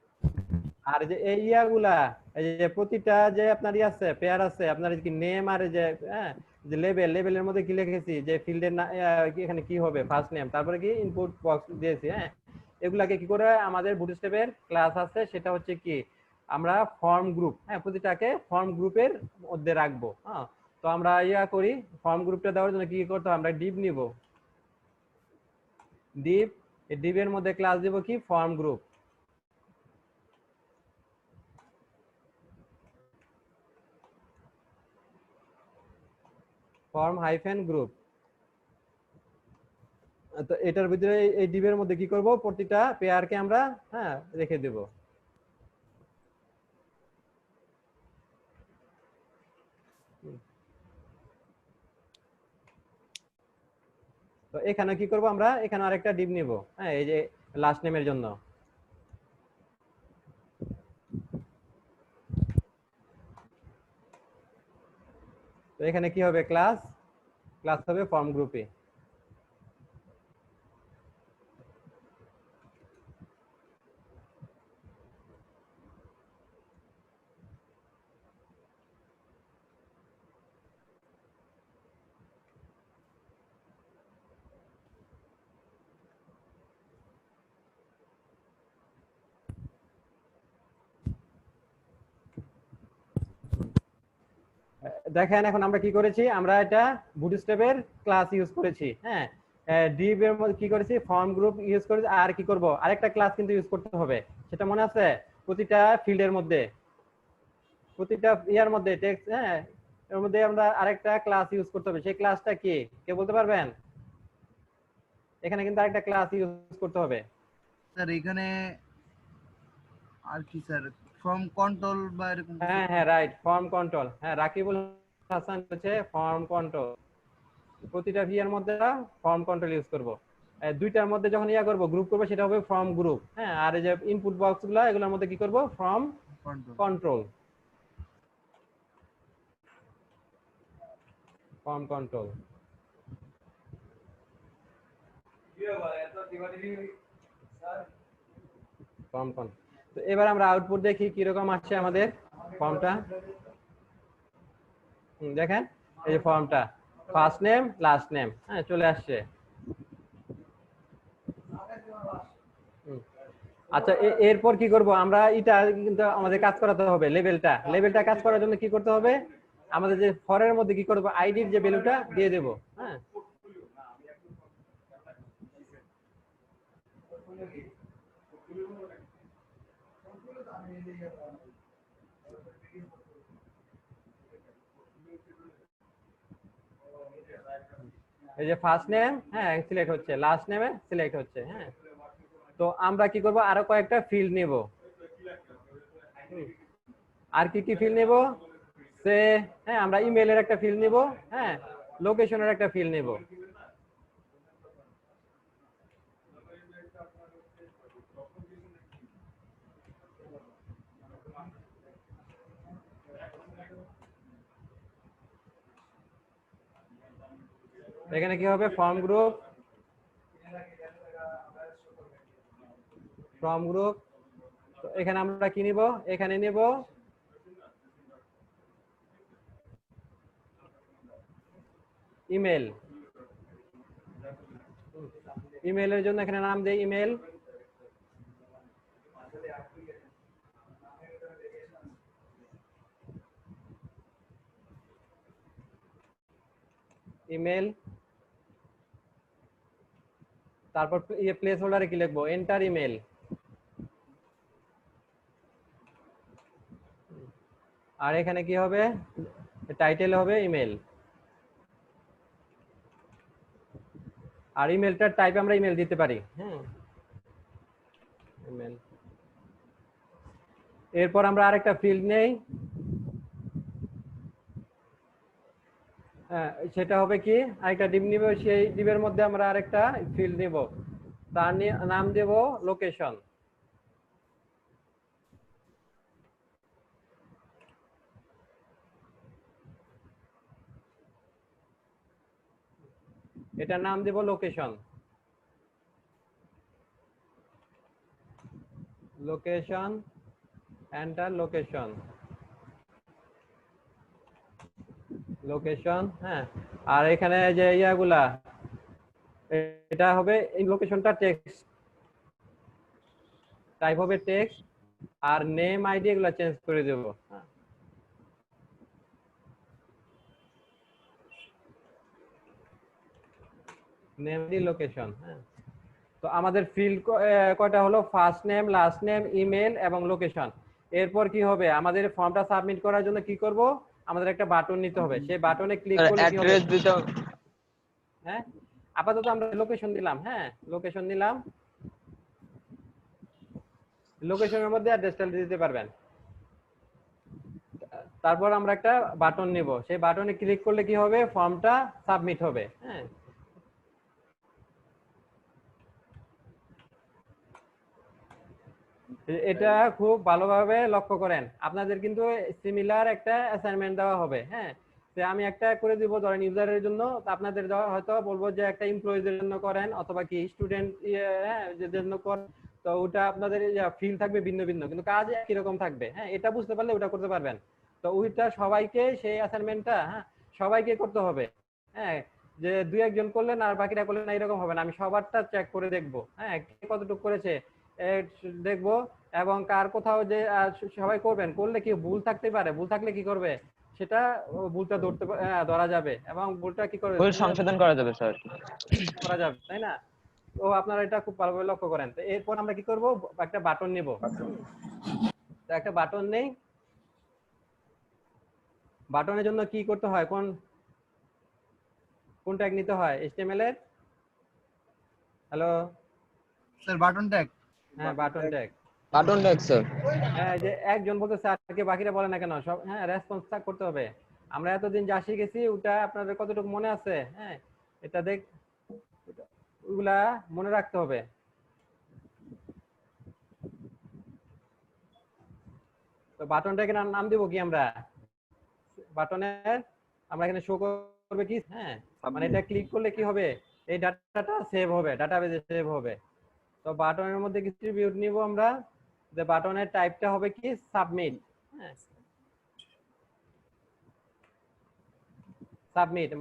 A: আর যে এই ইয়াগুলা, এই যে প্রতিটা যে আপনার ই আছে, পেয়ার আছে আপনার কি নেম আর যে হ্যাঁ যে লেবেলের মধ্যে কি লিখেছি যে ফিল্ডের এখানে কি হবে ফার্স্ট নেম, তারপরে কি ইনপুট বক্স দিয়েছি। হ্যাঁ, এগুলাকে কি করে আমাদের বুটস্ট্র্যাপের ক্লাস আছে সেটা হচ্ছে কি আমরা ফর্ম গ্রুপ, হ্যাঁ প্রতিটাকে ফর্ম গ্রুপের মধ্যে রাখবো। হ্যাঁ, তো আমরা ইয়া করি, ফর্ম গ্রুপটা দেওয়ার জন্য কি করতে হবে, আমরা ডিভ নিব, ডিভ, এই ডিভের মধ্যে ক্লাস দিব কি form group. Form hyphen group. তো এটার ভিতরে এই ডিভের মধ্যে কি করব, প্রতিটা পেয়ারকে আমরা হ্যাঁ রেখে দেব। তো এখানে কি করব, আমরা এখানে আরেকটা ডিভ নিব, হ্যাঁ এই যে লাস্ট নেমের জন্য। তো এখানে কি হবে, ক্লাস, ক্লাস হবে ফর্ম গ্রুপে। দেখেন এখন আমরা কি করেছি, আমরা এটা বুটস্ট্র্যাপের ক্লাস ইউজ করেছি। হ্যাঁ, ডিভ এর মধ্যে কি করেছি, ফর্ম গ্রুপ ইউজ করেছি। আর কি করব, আরেকটা ক্লাস কিন্তু ইউজ করতে হবে, সেটা মনে আছে, প্রতিটা ফিল্ডের মধ্যে, প্রতিটা ইয়ার মধ্যে টেক্সট, হ্যাঁ এর মধ্যে আমরা আরেকটা ক্লাস ইউজ করতে হবে। সেই ক্লাসটা কি কে বলতে পারবেন? এখানে কিন্তু আরেকটা ক্লাস ইউজ করতে হবে।
D: স্যার এখানে আর কি স্যার, ফর্ম কন্ট্রোল বা এরকম কিছু?
A: হ্যাঁ হ্যাঁ রাইট, ফর্ম কন্ট্রোল। হ্যাঁ, রাকিবুল হাসান হচ্ছে ফর্ম কন্ট্রোল। প্রতিটা ভিএর মধ্যে ফর্ম কন্ট্রোল ইউজ করব। দুইটার মধ্যে যখন ইয়া করব, গ্রুপ করব, সেটা হবে ফর্ম গ্রুপ। হ্যাঁ, আর এই যে ইনপুট বক্সগুলো, এগুলোর মধ্যে কি করব, form control, form control. Form control. তো এবার আমরা আউটপুট দেখি কিরকম আসছে আমাদের ফর্মটা। দেখেন এই যে ফর্মটা, ফার্স্ট নেম লাস্ট নেম, হ্যাঁ চলে আসছে। আচ্ছা, এরপর কি করব আমরা, এটা কিন্তু আমাদের কাজ করাতে হবে, লেভেলটা কাজ করার জন্য কি করতে হবে, আমাদের যে ফরের মধ্যে কি করব, আইডির যে ভ্যালুটা দিয়ে দেব। হ্যাঁ, এই যে ফার্স্ট নেম হ্যাঁ সিলেক্ট হচ্ছে, লাস্ট নেমে সিলেক্ট হচ্ছে। হ্যাঁ, তো আমরা কি করব, আরো কয়েকটা ফিল্ড নেব। আর কি কি ফিল্ড নেব, সে হ্যাঁ আমরা ইমেইলের একটা ফিল্ড নেব, হ্যাঁ লোকেশনের একটা ফিল্ড নেব। এখানে কি হবে, ফর্ম গ্রুপ, ফর্ম গ্রুপ। তো এখানে আমরা কি নিব, এখানে নিব ইমেল। ইমেলের জন্য এখানে নাম দেই ইমেল। ইমেল, তারপর প্লেস হোল্ডারে কি লিখবো, এন্টার ইমেল। আর এখানে কি হবে, টাইটেল হবে ইমেল। আর ইমেলটার টাইপ আমরা ইমেল দিতে পারি। হ্যাঁ, ইমেল। এরপর আমরা আরেকটা ফিল্ড নেই, সেটা হবে কি, আরেকটা ডিভ নিব, সেই ডিভের মধ্যে আমরা আরেকটা ফিল্ড নিব, তার নাম দেব লোকেশন। এটার নাম দেব location. Location enter location, location, হ্যাঁ। আর এখানে যে ইয়াগুলা, এটা হবে এই লোকেশনটা টেক্সট, টাইপ হবে টেক্সট, আর নেম আইডি এগুলা চেঞ্জ করে দেব। নেম আইডি লোকেশন, হ্যাঁ। তো আমাদের ফিল্ড কয়টা হলো? First name, last name, email এবং লোকেশন। এরপর কি হবে? আমাদের ফর্মটা সাবমিট করার জন্য কি করব? আমাদের একটা বাটন নিতে হবে। সেই বাটনে ক্লিক করলে কি হবে?
B: অ্যাড্রেস দিতে হবে।
A: হ্যাঁ, আপাতত আমরা লোকেশন দিলাম। হ্যাঁ, লোকেশন দিলাম। লোকেশনের মধ্যে অ্যাড্রেসটা দিতে পারবেন। তারপর আমরা একটা বাটন নিব, সেই বাটনে ক্লিক করলে কি হবে? ফর্মটা সাবমিট হবে। হ্যাঁ, এটা খুব ভালোভাবে লক্ষ্য করেন। আপনাদের কিন্তু সিমিলার একটা অ্যাসাইনমেন্ট দেওয়া হবে। হ্যাঁ, তো আমি একটা করে দিব ধরেন ইউজারের জন্য, আপনাদের হয়তো বলবো যে একটা এমপ্লয়িজের জন্য করেন অথবা কি স্টুডেন্ট জন্য করেন। তো ওটা আপনাদের ফিল থাকবে ভিন্ন ভিন্ন, কিন্তু কাজ একই রকম থাকবে। হ্যাঁ, এটা বুঝতে পারলে ওটা করতে পারবেন। তো ওইটা সবাইকে, সেই অ্যাসাইনমেন্টটা হ্যাঁ সবাইকে করতে হবে। হ্যাঁ, যে দুই একজন করলেন আর বাকিরা করলেন না, এরকম হবে না। আমি সবারটা চেক করে দেখবো, হ্যাঁ কে কতটুকু করেছে দেখবো। এবং কার কোথাও যে সবাই করবেন, করলে কি ভুল থাকতে পারে, ভুল থাকলে কি করবে সেটা ভুলটা ধরা যাবে এবং ভুলটা কি করবে
B: ভুল সংশোধন করা যাবে স্যার।
A: করা যাবে, তাই না? তো আপনারা এটা খুব ভালোভাবে লক্ষ্য করেন। তো এরপর আমরা কি করব? একটা বাটন নিব। তো একটা বাটন নেই। বাটনের জন্য কি করতে হয়? কোন ট্যাগ নিতে হয় HTML এর? Hello
D: sir button tag.
A: হ্যাঁ, button tag.
B: Button tag sir.
A: হ্যাঁ, যে একজন বলতেছে আর কি বাকিরা বলে না কেন সব? হ্যাঁ, রেসপন্স করতে হবে। আমরা এতদিন যা শিখেছি ওটা আপনাদের কতটুকু মনে আছে? হ্যাঁ, এটা ওগুলা মনে রাখতে হবে। তো বাটনটাকে নাম দিব কি আমরা? বাটনের আমরা এখানে শো করবে কি? হ্যাঁ, মানে এটা ক্লিক করলে কি হবে? এই ডাটাটা সেভ হবে, ডাটাবেজে সেভ হবে। তো বাটনের মধ্যে ডিস্ট্রিবিউট নিব আমরা, যে বাটনের টাইপটা হবে কি? সাবমিট। হ্যাঁ, সাবমিট।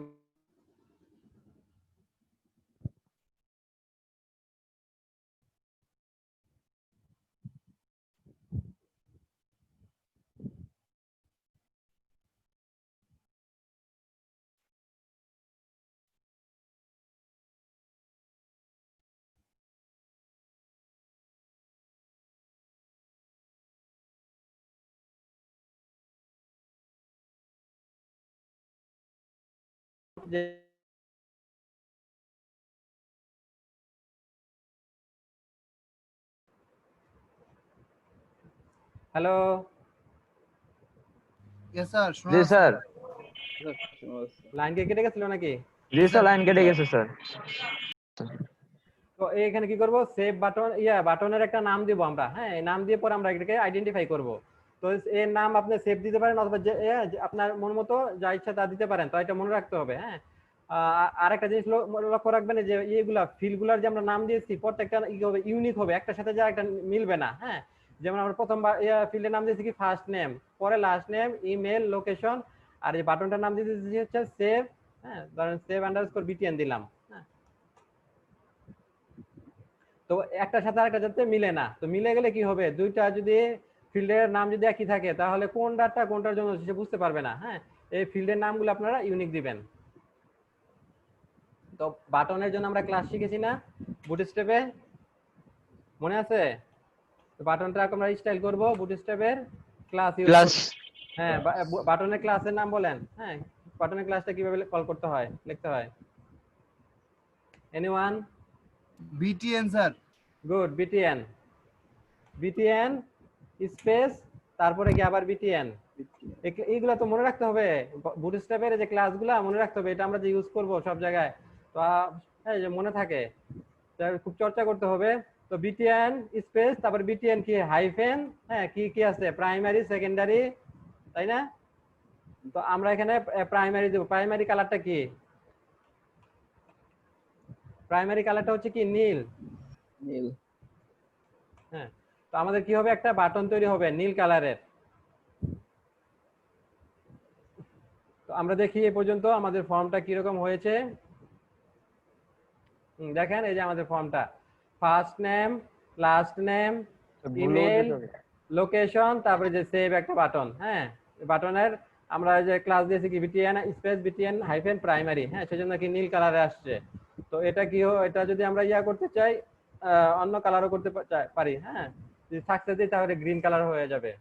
A: যে হ্যালো
D: ইয়েস স্যার,
B: জি স্যার।
A: লাইন কে কেটে গেছিল নাকি?
B: জি স্যার, লাইন কেটে গেছে স্যার।
A: তো এখানে কি করব? সেভ বাটন, বাটনের একটা নাম দিব আমরা। হ্যাঁ, এই নাম দিয়ে পরে আমরা এটাকে আইডেন্টিফাই করব। তো এর নাম আপনি সেভ দিতে পারেন অথবা যে আপনার মন মতো যা ইচ্ছা তা দিতে পারেন। তো এটা মনে রাখতে হবে। হ্যাঁ, আর একটা জিনিস লক্ষ্য রাখবেন যে এইগুলা ফিল্ডগুলার যে আমরা নাম দিয়েছি প্রত্যেকটা হবে ইউনিক হবে, একটার সাথে যা একটা মিলবে না। হ্যাঁ, যেমন আমরা প্রথমবার ফিল্ডের নাম দিয়েছি কি ফার্স্ট নেম, পরে লাস্ট নেম, ইমেল, লোকেশন, আর এই বাটনটার নাম দিয়েছি হচ্ছে সেভ। হ্যাঁ, ধরেন সেভ আন্ডারস্কোর BTN দিলাম। তো একটার সাথে আরেকটা যাতে মিলে না। তো মিলে গেলে কি হবে? দুইটা যদি ফিল্ডের নাম যদি একই থাকে তাহলে কোন ডাটা কোনটার জন্য সে বুঝতে পারবে না। হ্যাঁ, এই ফিল্ডের নামগুলো আপনারা ইউনিক দিবেন। তো বাটনের জন্য আমরা ক্লাস শিখেছি না বুটস্ট্র্যাপে? মনে আছে? তো বাটনটা আমরা স্টাইল করব বুটস্ট্র্যাপের ক্লাস ইউজ
B: ক্লাস।
A: হ্যাঁ, বাটনের ক্লাসের নাম বলেন। হ্যাঁ, বাটনের ক্লাসটা কিভাবে কল করতে হয়, লিখতে হয়? Anyone?
D: BTN sir.
A: Good, BTN space তারপরে কি আবার BTN। এইগুলা তো মনে রাখতে হবে। বুটস্ট্র্যাপের যে ক্লাসগুলা মনে রাখতে হবে, এটা আমরা যে ইউজ করব সব জায়গায়। তো হ্যাঁ, যে মনে থাকে, খুব চর্চা করতে হবে। তো BTN স্পেস তারপর BTN কি হাইফেন, হ্যাঁ কি কি আছে প্রাইমারি, সেকেন্ডারি, তাই না? তো আমরা এখানে প্রাইমারি দেব। প্রাইমারি কালারটা কি? প্রাইমারি কালারটা হচ্ছে কি নীল।
B: নীল।
A: হ্যাঁ, তো আমাদের কি হবে, একটা বাটন তৈরি হবে নীল কালারের। তো আমরা দেখি এই পর্যন্ত আমাদের ফর্মটা কিরকম হয়েছে। দেখেন এই যে আমাদের ফর্মটা, first name, last name, email, location, তারপরে যে সেভ একটা বাটন। হ্যাঁ, বাটনের আমরা যে ক্লাস দিয়েছি কি BTN space BTN hyphen primary. হ্যাঁ, সেজন্য কি নীল কালারে আসছে। তো এটা কি এটা যদি আমরা ইয়া করতে চাই অন্য কালারও করতে পারি। হ্যাঁ, যদি সাকসেস দিই তাহলে গ্রিন কালার হয়ে যাবে।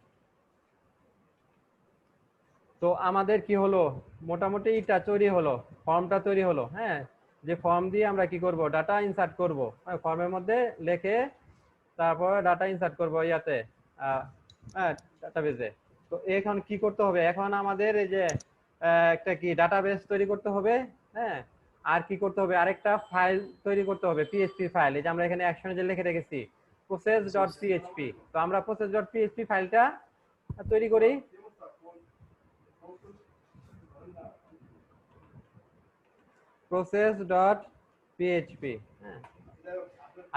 A: তো আমাদের কি হলো, মোটামুটি এটা তৈরি হলো, ফর্মটা তৈরি হলো। হ্যাঁ, যে ফর্ম দিয়ে আমরা কি করব, ডাটা ইনসার্ট করব। ফর্মের মধ্যে লিখে তারপর ডাটা ইনসার্ট করব ইয়াতে ডাটাবেজে। তো এখন কি করতে হবে, এখন আমাদের এই যে একটা কি ডাটাবেস তৈরি করতে হবে। হ্যাঁ, আর কি করতে হবে, আরেকটা ফাইল তৈরি করতে হবে, পিএইচপি ফাইল। এই যে আমরা এখানে অ্যাকশনে যে লিখে রেখেছি process.php। তো আমরা process.php ফাইলটা তৈরি করি। process.php। হ্যাঁ,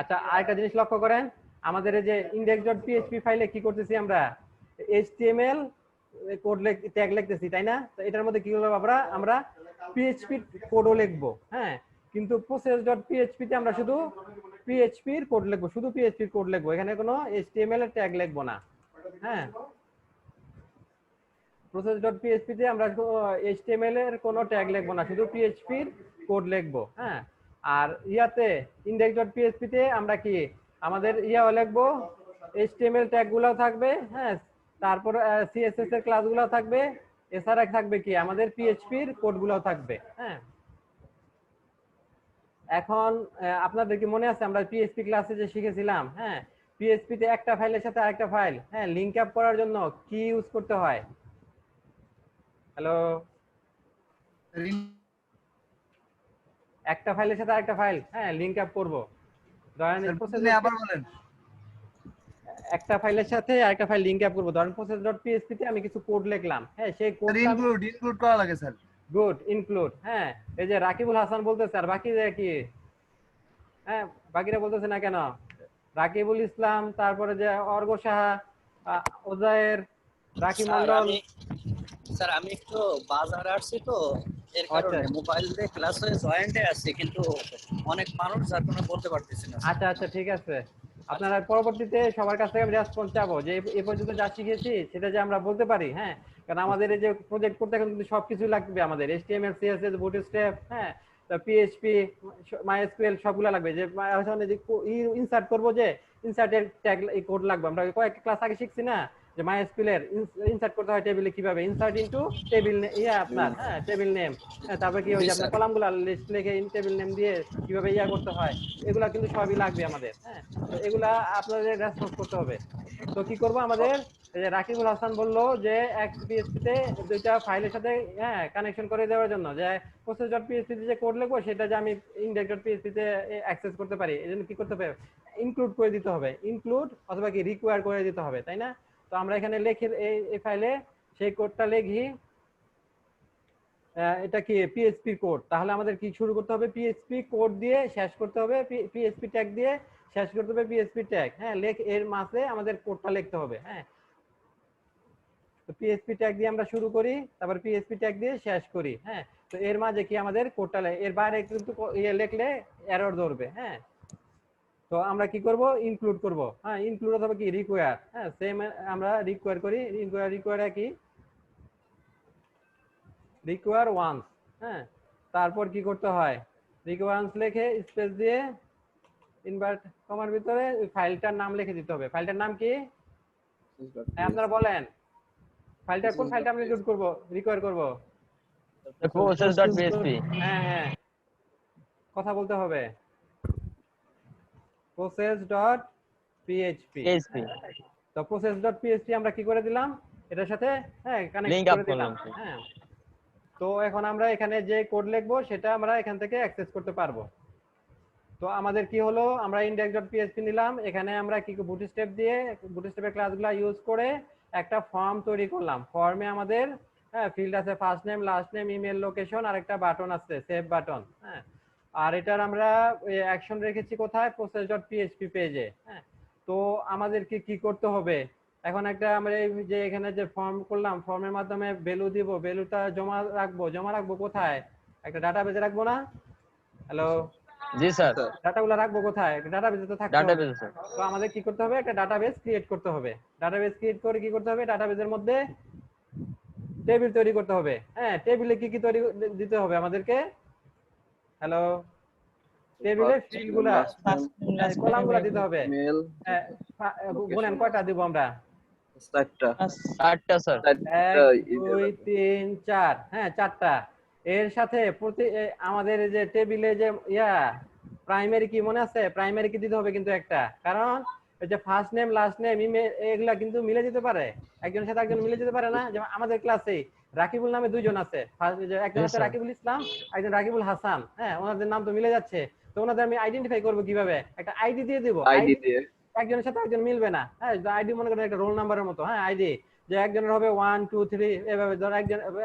A: আচ্ছা আরেকটা জিনিস লক্ষ্য করেন, আমাদের এই যে index.php ফাইলে কি করতেছি আমরা, html কোড ট্যাগ লিখতেছি, তাই না? তো এটার মধ্যে কি করব, আমরা php কোডও লিখবো। হ্যাঁ, কিন্তু process.php তে আমরা শুধু php এর কোড লিখবো, শুধু php এর কোড লিখবো, এখানে কোনো html এর ট্যাগ লিখবো না। হ্যাঁ, process.php তে আমরা html এর কোনো ট্যাগ লিখবো না, শুধু php এর কোড লিখবো। হ্যাঁ, আর ইয়াতে index.php তে আমরা কি আমাদের ইয়াও লিখবো, html ট্যাগ গুলো থাকবে। হ্যাঁ, তারপর css এর ক্লাসগুলো থাকবে, এছাড়া থাকবে কি আমাদের php এর কোডগুলো থাকবে। হ্যাঁ, এখন আপনাদের কি মনে আছে আমরা php ক্লাসে যে শিখেছিলাম, হ্যাঁ, php তে একটা ফাইলের সাথে আরেকটা ফাইল হ্যাঁ লিংক আপ করার জন্য কি ইউজ করতে হয়? হ্যালো, একটা ফাইলের সাথে আরেকটা ফাইল হ্যাঁ লিংক আপ করব, ধরেন
D: আবার বলেন।
A: একটা ফাইলের সাথে আরেকটা ফাইল লিংক আপ করব, ধরেন process.php তে আমি কিছু কোড লিখলাম। হ্যাঁ, সেই কোডটা
D: ইনক্লুড করা লাগে স্যার।
A: Good, include. হ্যাঁ, এই যে রাকিবুল হাসান বলতেছে, আর বাকি যে কি হ্যাঁ বাকিরা বলতেছে না কেন, রাকিবুল ইসলাম, তারপরে যে অর্ঘ সাহা, ওজায়ের, রাকি মন্ডল।
F: স্যার আমি একটু বাজারে আসছি তো, এর কারণে মোবাইল দিয়ে ক্লাসে জয়েন্টে আসছি, কিন্তু অনেক মানুষ যার কারণে বলতে পারতেছি না।
A: আচ্ছা আচ্ছা ঠিক আছে, আপনারা পরবর্তীতে সবার কাছ থেকে আমি রেসপন্স চাবো যে এই পর্যন্ত যা শিখেছি সেটা যে আমরা বলতে পারি। হ্যাঁ, কারণ আমাদের এই যে প্রজেক্ট করতে এখন কিন্তু সবকিছু লাগবে, আমাদের HTML CSS বুটস্ট্র্যাপ, হ্যাঁ, PHP MySQL সবগুলো লাগবে। যে ইনসার্ট করবো, যে ইনসার্টের ট্যাগ এই কোড লাগবে। আমরা কয়েক ক্লাস আগে শিখছি না যে MySQL এর ইনসার্ট করতে হয় টেবিলে কিভাবে, ইনসার্ট ইনটু টেবিল আপনার হ্যাঁ টেবিল নেম, তারপরে কি হচ্ছে আপনার কলামগুলো লিস্ট লিখে টেবিল নেম দিয়ে কিভাবে করতে হয়, এগুলা কিন্তু সবই লাগবে আমাদের। হ্যাঁ, তো এগুলা আপনাদের রেসপন্স করতে হবে। তো কি করব, আমাদের রাকিবুল হাসান বললো যে এক পিএইচপি তে দুইটা ফাইলের সাথে হ্যাঁ কানেকশন করে দেওয়ার জন্য যে process.php তে যে কোড লিখবো সেটা যে আমি index.php তে অ্যাক্সেস করতে পারি, এজন্য কি করতে হবে, ইনক্লুড করে দিতে হবে, ইনক্লুড অথবা কি রিকোয়ার করে দিতে হবে, তাই না? তো আমরা এখানে লিখে এই ফাইলে সেই কোডটা লিখি, এটা কি পিএইচপি কোড। তাহলে আমাদের কি শুরু করতে হবে, পিএইচপি কোড দিয়ে শেষ করতে হবে, পিএইচপি ট্যাগ দিয়ে শেষ করতে হবে, পিএইচপি ট্যাগ। হ্যাঁ, এর মাঝে আমাদের কোডটা লিখতে হবে। হ্যাঁ, তো পিএইচপি ট্যাগ দিয়ে আমরা শুরু করি, তারপর পিএইচপি ট্যাগ দিয়ে শেষ করি। হ্যাঁ, তো এর মাঝে কি আমাদের কোডটা এর বাইরে কিন্তু লিখলে এরর ধরবে। হ্যাঁ, তো আমরা কি করব, ইনক্লুড করব। হ্যাঁ, ইনক্লুড অথবা কি রিকোয়ার। হ্যাঁ, সেম আমরা রিকোয়ার করি, রিকোয়ার কি রিকোয়ার ওয়ান্স। হ্যাঁ, তারপর কি করতে হয়, রিকোয়ার ওয়ান্স লিখে স্পেস দিয়ে ইনভার্ট কমার ভিতরে ওই ফাইলটার নাম লিখে দিতে হবে। ফাইলটার নাম কি হ্যাঁ আপনারা বলেন, ফাইলটা কোন ফাইলটা আমরা ইনক্লুড করব, রিকোয়ার করব?
B: process.php।
A: হ্যাঁ হ্যাঁ, কথা বলতে হবে, process.php। তো process.php আমরা কি করে দিলাম, এটার সাথে হ্যাঁ কানেক্ট করে দিলাম। হ্যাঁ, তো এখন আমরা এখানে যে কোড লিখবো সেটা আমরা এখান থেকে অ্যাক্সেস করতে পারবো। তো আমাদের কি হলো, আমরা index.php নিলাম, এখানে আমরা কি বুটস্ট্র্যাপ দিয়ে বুটস্ট্র্যাপের ক্লাসগুলো ইউজ করে একটা ফর্ম তৈরি করলাম। ফর্মে আমাদের হ্যাঁ ফিল্ড আছে first name, last name, email, location, আর একটা বাটন আছে সেভ বাটন। হ্যাঁ, আর এটার আমরা অ্যাকশন রেখেছি কোথায়, process.php পেজে। হ্যাঁ, তো আমাদেরকে কি করতে হবে? এখন একটা আমরা এই যে এখানে যে ফর্ম করলাম, ফর্মের মাধ্যমে ভ্যালু দিব, ভ্যালুটা জমা রাখবো কোথায়? একটা ডাটাবেজে রাখবো না? হ্যালো,
B: জি স্যার,
A: ডাটাগুলো রাখবো কোথায়? একটা ডাটাবেজে তো থাকতে হবে।
B: Database sir.
A: তো আমাদের কি করতে হবে? একটা ডাটাবেজ ক্রিয়েট করতে হবে। ডাটাবেজ ক্রিয়েট করে কি করতে হবে? ডাটাবেজের মধ্যে টেবিল তৈরি করতে হবে। হ্যাঁ, টেবিলে কি কি তৈরি দিতে হবে আমাদেরকে? হ্যালো, টেবিলে ফিল্ডগুলা,
C: ফার্স্ট নেম লাস্ট
A: কলামগুলা
C: নেম
A: দিতে হবে। হ্যাঁ, গুনেন কয়টা দিব আমরা?
B: 4টা স্যার।
A: 1 2 3 4, হ্যাঁ 4টা। এর সাথে আমাদের এই যে টেবিলে যে প্রাইমারি কি মনে আছে? প্রাইমারি কি দিতে হবে কিন্তু একটা, কারণ এই যে ফার্স্ট নেম লাস্ট নেম এগুলা কিন্তু মিলে যেতে পারে, একজনের সাথে একজন মিলে যেতে পারে না। যেমন আমাদের ক্লাসে রাকিবুল নামে দুইজন আছে, একজন হচ্ছে রাকিবুল ইসলাম, একজন রাকিবুল হাসান। হ্যাঁ, ওনাদের নাম তো মিলে যাচ্ছে। তো ওনাদের আমি আইডেন্টিফাই করবো কিভাবে? একটা আইডি দিয়ে দিব। আইডি দিয়ে একজনের সাথে একজন মিলবে না। হ্যাঁ, আইডি মনে করেন একটা রোল নাম্বারের মতো। হ্যাঁ, আইডি যে একজনের হবে 1 2 3 এভাবে। ধর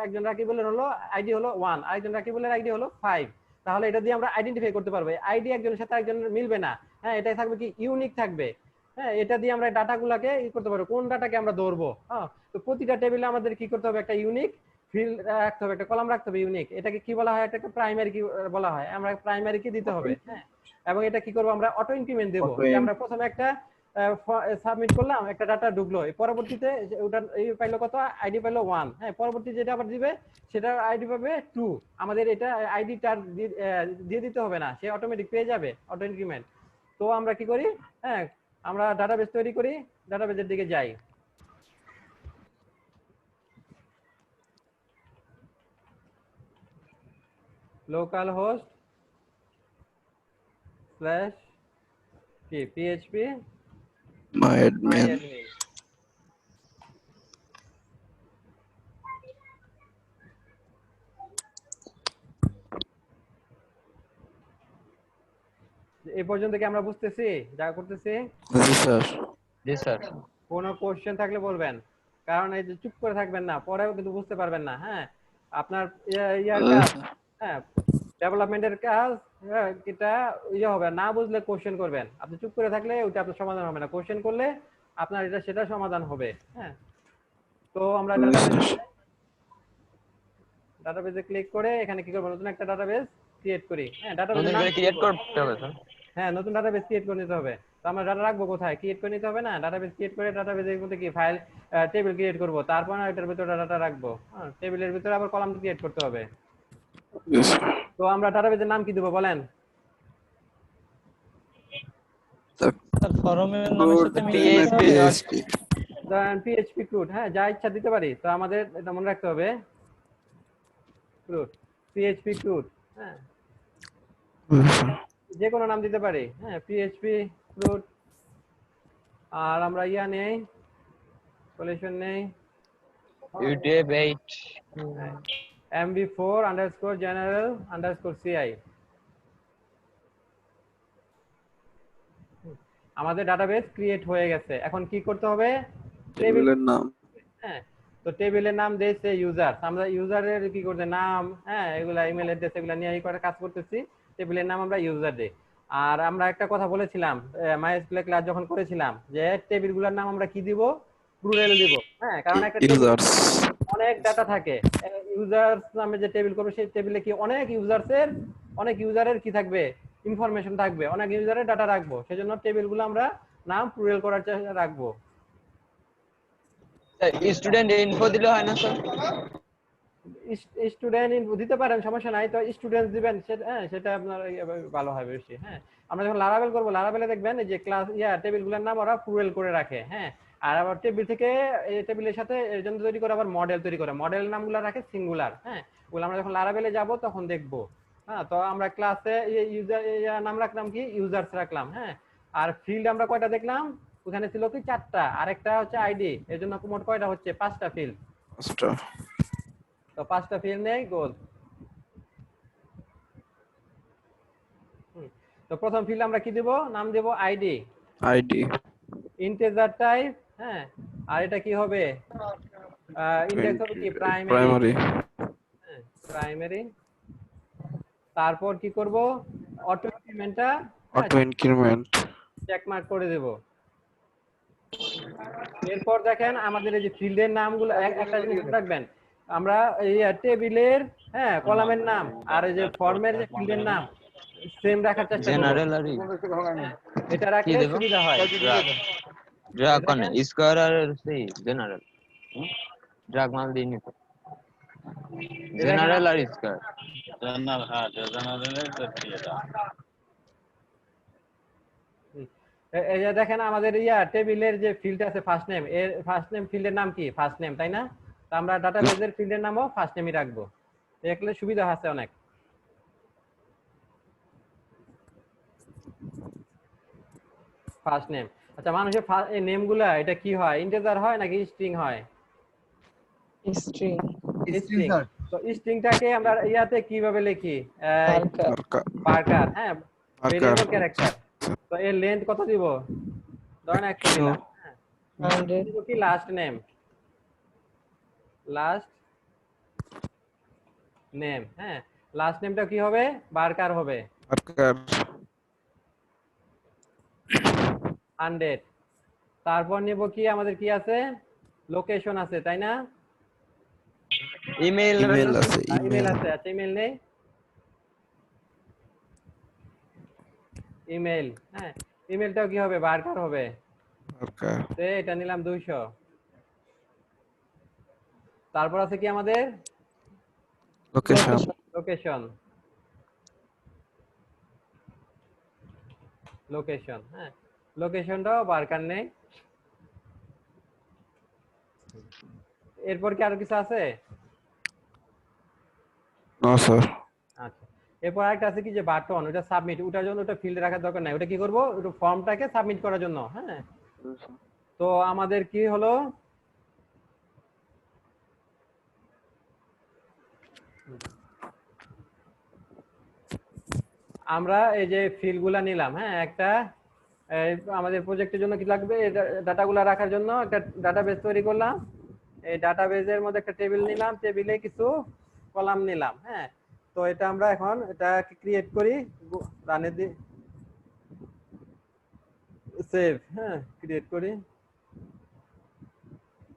A: একজন রাকিবুলের হলো আইডি হলো 1, আরেকজন রাকিবুলের আইডি হলো 5। তাহলে এটা দিয়ে আমরা আইডেন্টিফাই করতে পারবো। আইডি একজনের সাথে একজনের মিলবে না। হ্যাঁ, এটাই থাকবে কি ইউনিক থাকবে। হ্যাঁ, এটা দিয়ে আমরা ডাটাগুলোকে করতে পারবো, কোন ডাটাকে আমরা ধরবো। হ্যাঁ, তো প্রতিটা টেবিলে আমাদের কি করতে হবে? একটা ইউনিক ফিল্ড রাখতে হবে, একটা কলাম রাখতে হবে ইউনিক। এটাকে কি বলা হয়? এটাকে প্রাইমারি কি বলা হয়? আমরা প্রাইমারি কি দিতে হবে। হ্যাঁ, এবং এটা কি করবো? আমরা অটো ইনক্রিমেন্ট দেবো। আমরা প্রথমে একটা সাবমিট করলাম, একটা ডাটা ঢুকলো, পরবর্তীতে ওটা এই পাইলো কত? আইডি পাইলো 1। হ্যাঁ, পরবর্তী যেটা আবার দিবে সেটা আইডি পাবে 2। আমাদের এটা আইডিটা দিয়ে দিতে হবে না, সে অটোমেটিক পেয়ে যাবে, অটো ইনক্রিমেন্ট। তো আমরা কি করি? হ্যাঁ, আমরা ডাটাবেস তৈরি করি, ডাটাবেসের দিকে যাই। লোকাল হোস্ট স্ল্যাশ কি PHP
H: MyAdmin।
A: এই পর্যন্ত কি আমরা বুঝতেছি যা করতেছি?
H: জি স্যার।
B: জি স্যার।
A: কোনো কোশ্চেন থাকলে বলবেন, কারণ এই যে চুপ করে থাকবেন না, পরেও কিন্তু বুঝতে পারবেন না। হ্যাঁ, আপনার কাজ, হ্যাঁ ডেভেলপমেন্টের কাজ, হ্যাঁ এটা হবে না, বুঝলে কোশ্চেন করবেন। আপনি চুপ করে থাকলে ওইটা আপনার সমাধান হবে না, কোশ্চেন করলে আপনার এটা সেটা সমাধান হবে। হ্যাঁ, তো আমরা ডাটাবেজে ক্লিক করে এখানে কি করব? নতুন একটা ডাটাবেজ ক্রিয়েট করি। হ্যাঁ, ডাটাবেজ
B: নতুন করে ক্রিয়েট করতে হবে স্যার।
A: হ্যাঁ, নতুন ডাটাবেস ক্রিয়েট করে নিতে হবে। তো আমরা ডাটা রাখবো কোথায়? ক্রিয়েট করে নিতে হবে না? ডাটাবেস ক্রিয়েট করে ডাটাবেসের মধ্যে কি ফাইল টেবিল ক্রিয়েট করব, তারপর এটার ভিতরে ডাটা রাখবো। হ্যাঁ, টেবিলের ভিতরে আবার কলাম ক্রিয়েট করতে হবে। তো আমরা ডাটাবেসের নাম কি দেব বলেন?
C: স্যার ফরমের নামের সাথে মিলিয়ে দিতে হবে।
H: PHP।
A: ধরেন PHP ক্রুড, হ্যাঁ যা ইচ্ছা দিতে পারি। তো আমাদের এটা মনে রাখতে হবে, ক্রুড, PHP ক্রুড। হ্যাঁ, যে কোনো নাম দিতে পারি। হ্যাঁ, PHP ক্রুড। আর আমরা নেই, সলিউশন নেই,
B: ইউটিউব 8
A: MB4_general_CI। আমাদের ডাটাবেস ক্রিয়েট হয়ে গেছে। এখন কি করতে হবে?
H: টেবিলের নাম।
A: হ্যাঁ, তো টেবিলের নাম দিয়েছে ইউজার। আমরা ইউজারের কি করতে নাম, হ্যাঁ এগুলা ইমেল অ্যাড্রেস এগুলা নিয়ে করে কাজ করতেছি। টেবিলের নাম আমরা ইউজার দেই। আর আমরা একটা কথা বলেছিলাম মাইএসকিউএল ক্লাস যখন করেছিলাম, যে টেবিলগুলোর নাম আমরা কি দিব? প্লুরাল দিব। হ্যাঁ, কারণ একটা
H: ইউজার্স।
A: অনেক ডাটা থাকে। ইউজার্স নামে যে টেবিল করবে সেই টেবিলে কি অনেক ইউজারের কি থাকবে? ইনফরমেশন থাকবে, অনেক ইউজারের ডাটা রাখবো। সেজন্য টেবিলগুলো আমরা নাম প্লুরাল করার চেষ্টা রাখবো।
B: স্টুডেন্ট ইনফো দিলে হয় না স্যার?
A: স্টুডেন্ট দিতে পারেন, সমস্যা নাই। তো স্টুডেন্টস দিবেন, সেটা হ্যাঁ সেটা আপনার ভালো হবে বেশি। হ্যাঁ, আমরা যখন লারাবেল করবো, লারাবেলে দেখবেন যে ক্লাস টেবিলগুলোর নাম ওরা প্লুরাল করে রাখে। হ্যাঁ, আর আবার টেবিল থেকে এই টেবিলের সাথে এর জন্য তৈরি করে আবার মডেল তৈরি করে, মডেল নামগুলো রাখে সিঙ্গুলার। হ্যাঁ, ওগুলো আমরা যখন লারাবেলে যাব তখন দেখবো। হ্যাঁ, তো আমরা ক্লাসে ইউজার নাম রাখলাম কি? ইউজার্স রাখলাম। হ্যাঁ, আর ফিল্ড আমরা কয়টা দেখলাম? ওখানে ছিল কি 4টা, আরেকটা হচ্ছে আইডি। এর জন্য মোট কয়টা হচ্ছে? 5টা ফিল্ড। তো 5টা ফিল্ড নেই, গোল। তো প্রথম ফিল্ড আমরা কি দেব? নাম দেব আইডি। Integer type. হ্যাঁ, আর এটা কি হবে? ইনডেক্স হবে কি? প্রাইমারি। হ্যাঁ, প্রাইমারি। তারপর কি করব? অটো ইনক্রিমেন্ট চেক মার্ক করে দেব। এরপর দেখেন আমাদের এই যে ফিল্ডের নামগুলো একটা জিনিস মনে রাখবেন, আমরা এই টেবিলের হ্যাঁ কলামের নাম আর এই যে ফর্মের যে ফিল্ডের নাম সেম রাখার চেষ্টা করব।
B: জেনারেল আর
A: এটা
B: কি
A: রাখলে
B: দেব
A: সুবিধা হয়।
B: ড্রাগ
A: দেখেন,
B: কোন স্কয়ার আর সেই জেনারেল ড্রাগ মাল দিয়ে নিতে
A: দেখেন
B: জেনারেল আর স্কয়ার
A: এই যে দেখেন আমাদের টেবিলের যে ফিল্ড আছে ফার্স্ট নেম, এর ফার্স্ট নেম ফিল্ডের নাম কি ফার্স্ট নেম, তাই না? তো আমরা ডাটাবেজের ফিল্ডের নামও ফার্স্ট নেমই রাখবো, দেখলে সুবিধা আছে অনেক। First name. আচ্ছা, মানুষের এই নেমগুলা এটা কি হয়, ইন্টিজার হয় নাকি স্ট্রিং হয়?
C: স্ট্রিং।
A: স্ট্রিং। তো স্ট্রিংটাকে আমরা ইয়াতে কিভাবে লিখি?
C: পার্কার।
A: পার্কার, হ্যাঁ, ভেরিয়েবল
H: Marker.
A: ক্যারেক্টার। তো এর লেন্থ কত দিব? ধরেন 100 দিলাম। হ্যাঁ,
C: 100
A: দিব কি লাস্ট নেম, লাস্ট নেম, হ্যাঁ, লাস্ট নেমটা কি হবে? বার্কার হবে।
H: Marker.
A: 100। তারপর নিব কি, আমাদের কি আছে? লোকেশন আছে, তাই না?
B: ইমেল
H: Email আছে,
A: ইমেল
H: email.
A: আছে। আচ্ছা, ইমেল নেই, ইমেল, হ্যাঁ, ইমেলটাও কি হবে? বার্কার হবে।
H: Marker.
A: তো এটা নিলাম 200। তারপর আছে কি আমাদের?
H: Location.
A: লোকেশন, লোকেশন, হ্যাঁ, লোকেশনটাও বার্কার নেই। এরপর কি আরো কিছু আছে?
H: No, sir.
A: আচ্ছা, এরপর আরেকটা আছে কি যে বাটন, ওটা সাবমিট, ওটার জন্য ওটা ফিল্ডে রাখার দরকার নাই, ওটা কি করব? ওটা ফর্মটাকে সাবমিট করার জন্য। হ্যাঁ, তো আমাদের কি হলো, আমরা এই যে ফিল্ডগুলা নিলাম, হ্যাঁ, একটা আমাদের প্রজেক্টের জন্য কি লাগবে, ডাটাগুলা রাখার জন্য একটা ডাটাবেস তৈরি করলাম। এই ডাটাবেজের মধ্যে একটা টেবিল নিলাম, টেবিলে কিছু কলাম নিলাম। হ্যাঁ, তো এটা আমরা এখন এটাকে ক্রিয়েট করি, রানে দি সেভ, হ্যাঁ, ক্রিয়েট করি।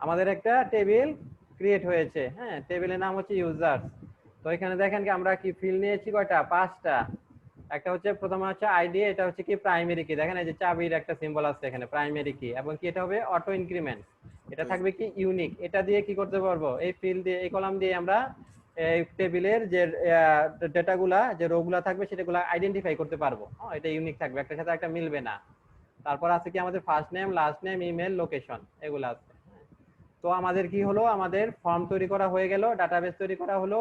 A: আমাদের একটা টেবিল ক্রিয়েট হয়েছে। হ্যাঁ, টেবিলের নাম হচ্ছে ইউজার। তো এখানে দেখেন কি আমরা কি ফিল্ড নিয়েছি, কয়টা? 5টা। একটা হচ্ছে প্রথমে হচ্ছে আইডি, এটা হচ্ছে কি প্রাইমারি কি, দেখেন এই যে চাবির একটা সিম্বল আছে এখানে, প্রাইমারি কি, এবং কি এটা হবে অটো ইনক্রিমেন্ট, এটা থাকবে কি ইউনিক। এটা দিয়ে কি করতে পারবো, এই ফিল্ড দিয়ে, এই কলাম দিয়ে আমরা এই টেবিলের যে ডেটাগুলা, যে রোগুলা থাকবে সেটাগুলা আইডেন্টিফাই করতে পারবো। এটা ইউনিক থাকবে, একটার সাথে একটা মিলবে না। তারপর আছে কি আমাদের first name, last name, email, location, এগুলো আছে। তো আমাদের কি হলো, আমাদের ফর্ম তৈরি করা হয়ে গেল, ডাটাবেস তৈরি করা হলো,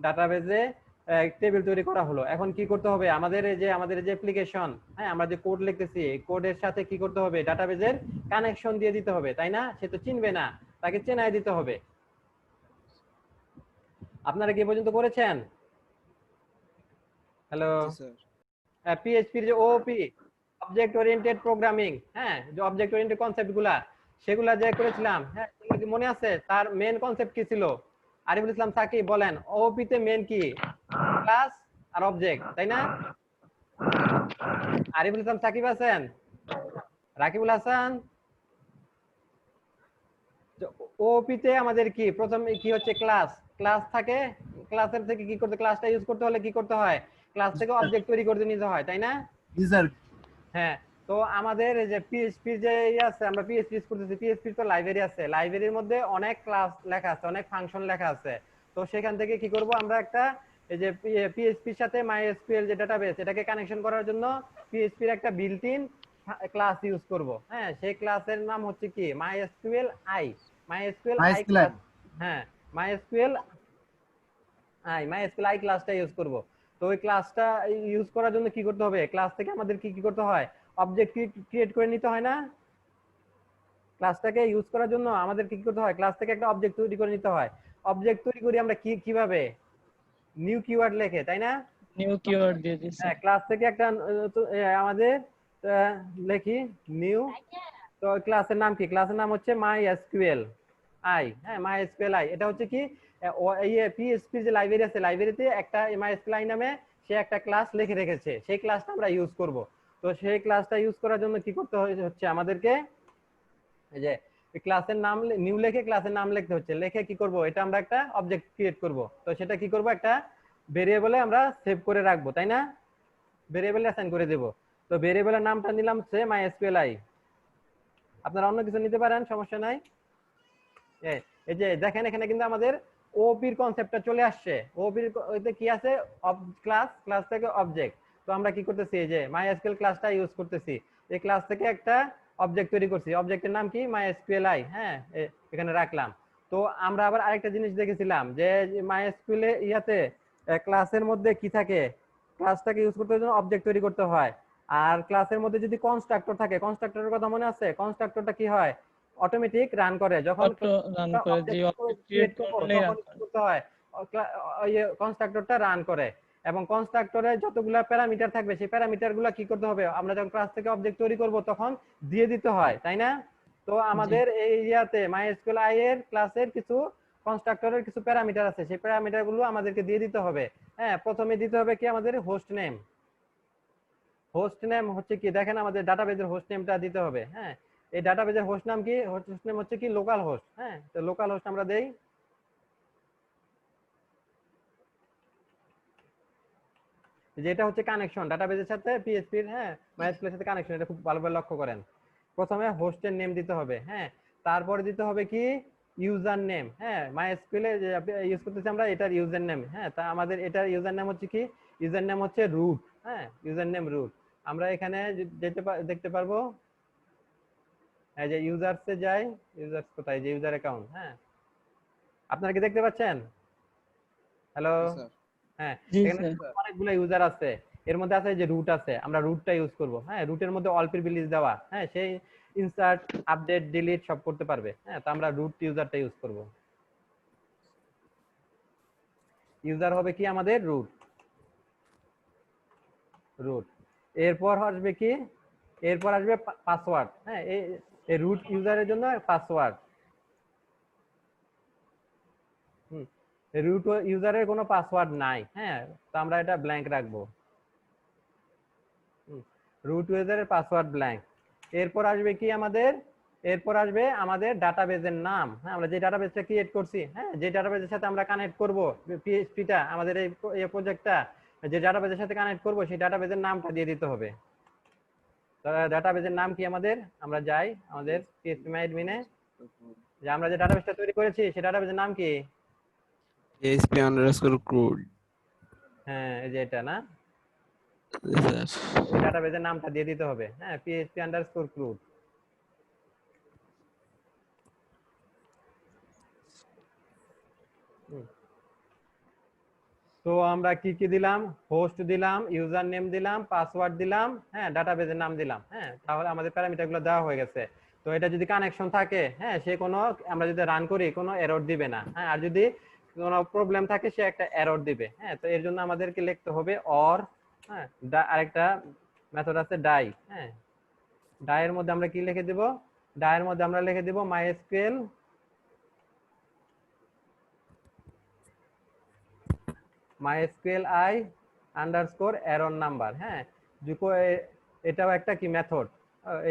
A: ডাটাবেজে টেবিল তৈরি করা হলো। এখন কি করতে হবে, আমাদের যে অ্যাপ্লিকেশন, হ্যাঁ, আমরা যে কোড লিখতেছি, এই কোডের সাথে কি করতে হবে, ডাটাবেজের কানেকশন দিয়ে দিতে হবে, তাই না? সে তো চিনবে না, তাকে চেনাই দিতে হবে। আপনারা কি পর্যন্ত করেছেন? হ্যালো, পিএইচপির যে ওপি, অবজেক্ট ওরিয়েন্টেড প্রোগ্রামিং, হ্যাঁ, যে অবজেক্ট ওরিয়েন্টেড কনসেপ্টগুলা, সেগুলা যে করেছিলাম, হ্যাঁ, সেগুলো কি মনে আছে? তার মেন কনসেপ্ট কি ছিল? আরিফুল ইসলাম সাকিব বলেন, ওপি তে মেন কি? ক্লাস আর অবজেক্ট, তাই না? আরিফুল ইসলাম সাকিব আছেন? রাকিবুল হাসান? ওপি তে আমাদের কি প্রথমে কি হচ্ছে? ক্লাস। ক্লাস থাকে, ক্লাসের থেকে কি করতে, ক্লাসটা ইউজ করতে হলে কি করতে হয়? ক্লাস থেকে অবজেক্ট তৈরি করতে নিতে হয়, তাই না?
D: জি স্যার।
A: হ্যাঁ, তো আমাদের এই যে পিএইচপি যে আছে, আমরা পিএইচপি ইউজ করতেছি, পিএইচপি তো লাইব্রেরি আছে, লাইব্রেরির মধ্যে অনেক ক্লাস লেখা আছে, অনেক ফাংশন লেখা আছে। তো সেখান থেকে কি করব, আমরা একটা এই যে পিএইচপির সাথে মাইএসকিউএল যে ডাটাবেস, এটাকে কানেকশন করার জন্য পিএইচপির একটা বিল্ট ইন ক্লাস ইউজ করব। হ্যাঁ, সেই ক্লাসের নাম হচ্ছে কি MySQL I, MySQL I class. হ্যাঁ, মাইএসকিউএল আই ক্লাসটা ইউজ করব। তো ওই ক্লাসটা ইউজ করার জন্য কি করতে হবে, ক্লাস থেকে আমাদের কি করতে হয়, অবজেক্ট ক্রিয়েট করে নিতে হয় না? ক্লাসটাকে ইউজ করার জন্য আমাদের কি করতে হয়, ক্লাস থেকে একটা অবজেক্ট তৈরি করে নিতে হয়। অবজেক্ট তৈরি করি আমরা কিভাবে? নিউ কিওয়ার্ড লেখে, তাই না?
C: নিউ কিওয়ার্ড দিয়ে দিছি।
A: হ্যাঁ, ক্লাস থেকে একটা আমাদের লিখি নিউ। তো ক্লাসের নাম কি? ক্লাসের নাম হচ্ছে মাইএসকিউএল আই। হ্যাঁ, মাইএসকিউএল আই, এটা হচ্ছে কি এই পিএইচপি যে লাইব্রেরি আছে, লাইব্রেরিতে একটা মাইএসকিউএল আই নামে সে একটা ক্লাস লিখে রেখেছে, সেই ক্লাসটা আমরা ইউজ করব। তো সেই ক্লাসটা ইউজ করার জন্য কি করতে হচ্ছে আমাদেরকে, এই যে ক্লাসের নাম নিউ লিখে ক্লাসের নাম লিখতে হচ্ছে, লিখে কি করব, এটা আমরা একটা অবজেক্ট ক্রিয়েট করব। তো সেটা কি করব, একটা ভেরিয়েবলে আমরা সেভ করে রাখবো, তাই না? ভেরিয়েবলে অ্যাসাইন করে দেব। তো ভেরিয়েবলের নামটা নিলাম হচ্ছে MySQLi। আপনারা অন্য কিছু নিতে পারেন, সমস্যা নাই। এই যে দেখেন এখানে কিন্তু আমাদের ওপির কনসেপ্টটা চলে আসছে। ওপির ওইতে কি আছে, ক্লাস, ক্লাস থেকে অবজেক্ট। তো আমরা কি করতেছি, এই যে MySQL ক্লাসটা ইউজ করতেছি, এই ক্লাস থেকে একটা অবজেক্ট তৈরি করছি, অবজেক্টের নাম কি MySQLi। হ্যাঁ, এখানে রাখলাম। তো আমরা আবার আরেকটা জিনিস দেখেছিলাম যে MySQL এ ইয়াতে ক্লাসের মধ্যে কি থাকে, ক্লাসটাকে ইউজ করতে জন্য অবজেক্ট তৈরি করতে হয়। আর ক্লাসের মধ্যে যদি কনস্ট্রাক্টর থাকে, কনস্ট্রাক্টরের কথা মনে আছে? কনস্ট্রাক্টরটা কি হয়, অটোমেটিক রান করে। যখন
C: অটো রান করে, যে অবজেক্ট ক্রিয়েট করলেই রান করে।
A: করতে হয় কনস্ট্রাক্টরটা রান করে। এবং কনস্ট্রাক্টরে যতগুলা প্যারামিটার থাকবে সেই প্যারামিটারগুলো কি করতে হবে, আমরা যখন ক্লাস থেকে অবজেক্ট তৈরি করব তখন দিয়ে দিতে হয়, তাই না? তো আমাদের এই ইয়াতে MySQLi এর ক্লাসের কিছু কনস্ট্রাক্টরের কিছু প্যারামিটার আছে, সেই প্যারামিটারগুলো আমাদেরকে দিয়ে দিতে হবে। হ্যাঁ, প্রথমে দিতে হবে কি, আমাদের হোস্ট নেম। হোস্ট নেম হচ্ছে কি, দেখেন আমাদের ডাটাবেজের হোস্ট নেমটা দিতে হবে। হ্যাঁ, এই ডাটাবেজের হোস্ট নাম কি, হোস্ট নেম হচ্ছে কি লোকাল হোস্ট। হ্যাঁ, তো লোকাল হোস্ট আমরা দেই। যেটা হচ্ছে কানেকশন ডাটাবেজের সাথে PHP এর, হ্যাঁ, MySQL এর সাথে কানেকশন, এটা খুব ভালোভাবে লক্ষ্য করেন। প্রথমে হোস্টের নেম দিতে হবে। হ্যাঁ, তারপরে দিতে হবে কি, ইউজার নেম। হ্যাঁ, MySQL এ যে ইউজ করতেছি আমরা, এটার ইউজার নেম। হ্যাঁ, তা আমাদের এটার ইউজার নেম হচ্ছে কি, ইউজার নেম হচ্ছে রুট। হ্যাঁ, ইউজার নেম রুট। আমরা এখানে দেখতে পারবো, এই যে ইউজারসে যাই, ইউজার্স কোথায়, যে ইউজার অ্যাকাউন্ট। হ্যাঁ, আপনারা কি দেখতে পাচ্ছেন? হ্যালো, হ্যাঁ,
C: জি
A: এখানে
C: স্যার।
A: অনেকগুলো ইউজার আছে। এর মধ্যে আছে যে রুট আছে, আমরা রুটটা ইউজ করব। হ্যাঁ, রুটের মধ্যে অল প্রিভিলেজ দেওয়া। হ্যাঁ, সেই ইনসার্ট, আপডেট, ডিলিট সব করতে পারবে। হ্যাঁ, তো আমরা রুট ইউজারটা ইউজ করব। ইউজার হবে কি আমাদের রুট, রুট। এরপর আসবে কি, এরপর আসবে পাসওয়ার্ড। হ্যাঁ, এই রুট ইউজারের জন্য পাসওয়ার্ড। রুট ইউজারের কোনো পাসওয়ার্ড নাই। হ্যাঁ, তো আমরা এটা ব্ল্যাঙ্ক রাখবো। রুট ইউজারের পাসওয়ার্ড ব্ল্যাঙ্ক। এরপর আসবে কি আমাদের, এরপর আসবে আমাদের ডাটাবেজের নাম। হ্যাঁ, আমরা যে ডাটাবেজটা ক্রিয়েট করছি, হ্যাঁ, যে ডাটাবেজের সাথে আমরা কানেক্ট করব PHP-টা, আমাদের এই প্রজেক্টটা যে ডাটাবেজের সাথে কানেক্ট করব, সেই ডাটাবেজের নামটা দিয়ে দিতে হবে। ডাটাবেজের নাম কি আমাদের, আমরা যাই আমাদের PHP-MyAdmin-এ, যে আমরা যে ডাটাবেজটা তৈরি করেছি সেই ডাটাবেজের নাম কি,
H: PHP_crude
A: হ্যাঁ, এই যে এটা না,
H: স্যার।
A: এই ডাটাবেজের নামটা দিয়ে দিতে হবে। হ্যাঁ, PHP_crude। তো আমরা কি কি দিলাম, হোস্ট দিলাম, ইউজার নেম দিলাম, পাসওয়ার্ড দিলাম, হ্যাঁ, ডাটাবেজের নাম দিলাম। হ্যাঁ, তাহলে আমাদের প্যারামিটারগুলো দেওয়া হয়ে গেছে। তো এটা যদি কানেকশন থাকে, হ্যাঁ, সে কোনো, আমরা যদি রান করি কোনো এরর দিবে না। হ্যাঁ, আর যদি কোনো প্রবলেম থাকে সে একটা এরর দিবে। হ্যাঁ, তো এর জন্য আমাদেরকে লিখতে হবে অর। হ্যাঁ, আরেকটা মেথড আছে ডাই। হ্যাঁ, ডাইয়ের মধ্যে আমরা কি লিখে দেব, ডাইয়ের মধ্যে আমরা লিখে দেব MySQLi আন্ডারস্কোর এরর নাম্বার। হ্যাঁ, এটাও একটা কি মেথড,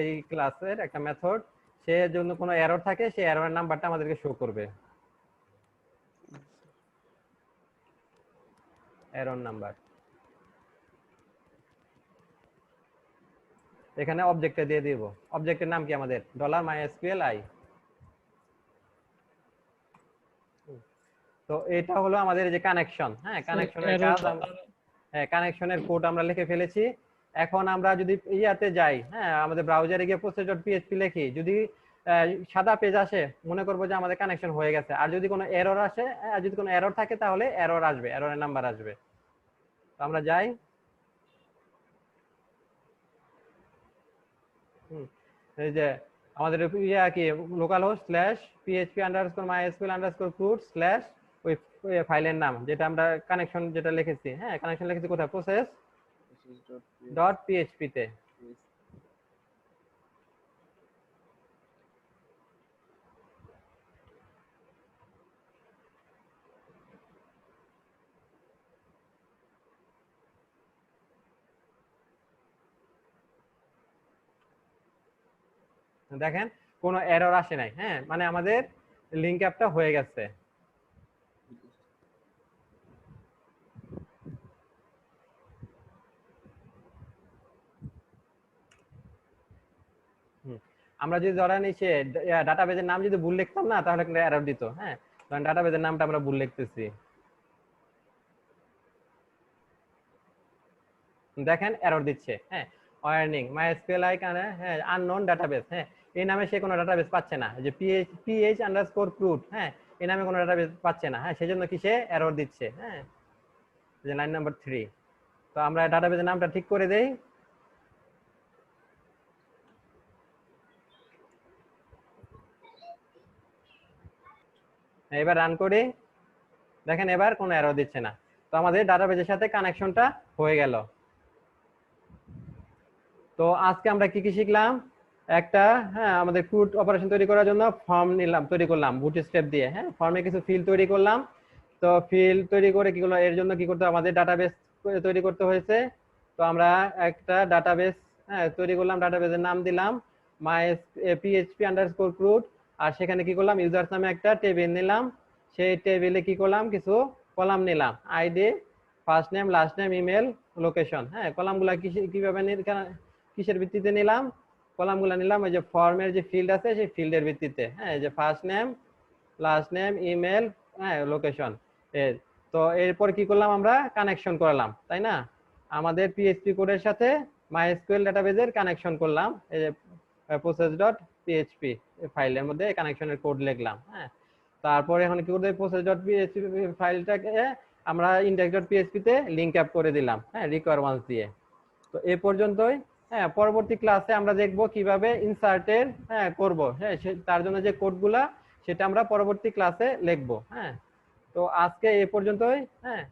A: এই ক্লাসের একটা মেথড। সে জন্য কোনো এরর থাকে, সেই এররের নাম্বারটা আমাদেরকে শো করবে, এরর নাম্বার। এখানে অবজেক্টে দিয়ে দিব, অবজেক্টের নাম কি আমাদের $MySQLi। তো এটা হলো আমাদের যে কানেকশন। হ্যাঁ, কানেকশনের কাজ, হ্যাঁ, কানেকশনের কোড আমরা লিখে ফেলেছি। এখন আমরা যদি ইয়াতে যাই, হ্যাঁ, আমাদের ব্রাউজারে গিয়ে process.php লিখি, যদি সাদা পেজ আসে, মনে করবো যে আমাদের কানেকশন হয়ে গেছে। আর যদি কোনো এরর আসে, আর যদি কোনো এরর থাকে, তাহলে এরর আসবে, এররের নাম্বার আসবে। তো আমরা যাই, এই যে আমাদের ইয়া কি, লোকাল হোস্ট /php_mysql_crude স্ল্যাশ ওই ফাইলের নাম, যেটা আমরা কানেকশন যেটা লিখেছি। হ্যাঁ, কানেকশন লিখেছি কোথায়, process.php তে। দেখেন কোনো এরর আসে নাই। হ্যাঁ, মানে আমাদের লিঙ্ক অ্যাপটা হয়ে গেছে। আমরা যদি ধরা নিচে ডাটাবেজের নাম যদি ভুল লিখতাম না, তাহলে কিন্তু এরর দিত। হ্যাঁ, কারণ ডাটাবেজের নামটা আমরা ভুল লিখতেছি। দেখেন এরর দিচ্ছে। হ্যাঁ, ওয়ার্নিং মাইএসকিউএল হ্যাঁ আননোন ডাটাবেস। হ্যাঁ, এই নামে সে কোনো ডাটাবেস পাচ্ছে না, যে ph_crud। হ্যাঁ, এই নামে কোনো ডাটাবেস পাচ্ছে না। হ্যাঁ, সেজন্য কি সে এরর দিচ্ছে। হ্যাঁ, যে লাইন নাম্বার 3। তো আমরা ডাটাবেজের নামটা ঠিক করে দেই। এবার রান করি, দেখেন এবার কোনো এরর দিচ্ছে না। তো আমাদের ডাটাবেজের সাথে কানেকশনটা হয়ে গেল। তো আজকে আমরা কি কি শিখলাম? একটা আমাদের ক্রুড অপারেশন তৈরি করার জন্য ফর্ম তৈরি করলাম বুটস্ট্র্যাপ দিয়ে। হ্যাঁ, ফর্মে কিছু ফিল্ড তৈরি করলাম। তো ফিল্ড তৈরি করে কি করলাম, এর জন্য কি করতে আমাদের ডাটাবেস তৈরি করতে হয়েছে। তো আমরা একটা ডাটাবেস তৈরি করলাম, ডাটাবেসের নাম দিলাম php_crud। আর সেখানে কি করলাম, ইউজার্স নামে একটা টেবিল নিলাম। সেই টেবিলে কি করলাম, কিছু কলাম নিলাম, ID, first name, last name, email, location. হ্যাঁ, কলামগুলা কিভাবে কিসের ভিত্তিতে নিলাম? কলামগুলো নিলাম ওই যে ফর্মের যে ফিল্ড আছে সেই ফিল্ডের ভিত্তিতে। হ্যাঁ, যে first name, last name, email, হ্যাঁ, লোকেশন। তো এরপর কি করলাম, আমরা কানেকশন করলাম, তাই না? আমাদের পিএইচপি কোডের সাথে মাইএসকিউএল ডাটাবেজের কানেকশন করলাম। এই যে process.php ফাইলের মধ্যে কানেকশনের কোড লিখলাম। হ্যাঁ, তারপরে এখন কি করতে, process.php ফাইলটাকে আমরা index.php তে লিংক আপ করে দিলাম। হ্যাঁ, রিকোয়ার ওয়ান্স দিয়ে। তো এই পর্যন্তই। হ্যাঁ, পরবর্তী ক্লাসে আমরা দেখব কিভাবে ইনসার্টের করব। হ্যাঁ, তার জন্য যে কোডগুলা সেটা আমরা পরবর্তী ক্লাসে লিখব। হ্যাঁ, তো আজকে এই পর্যন্তই। হ্যাঁ।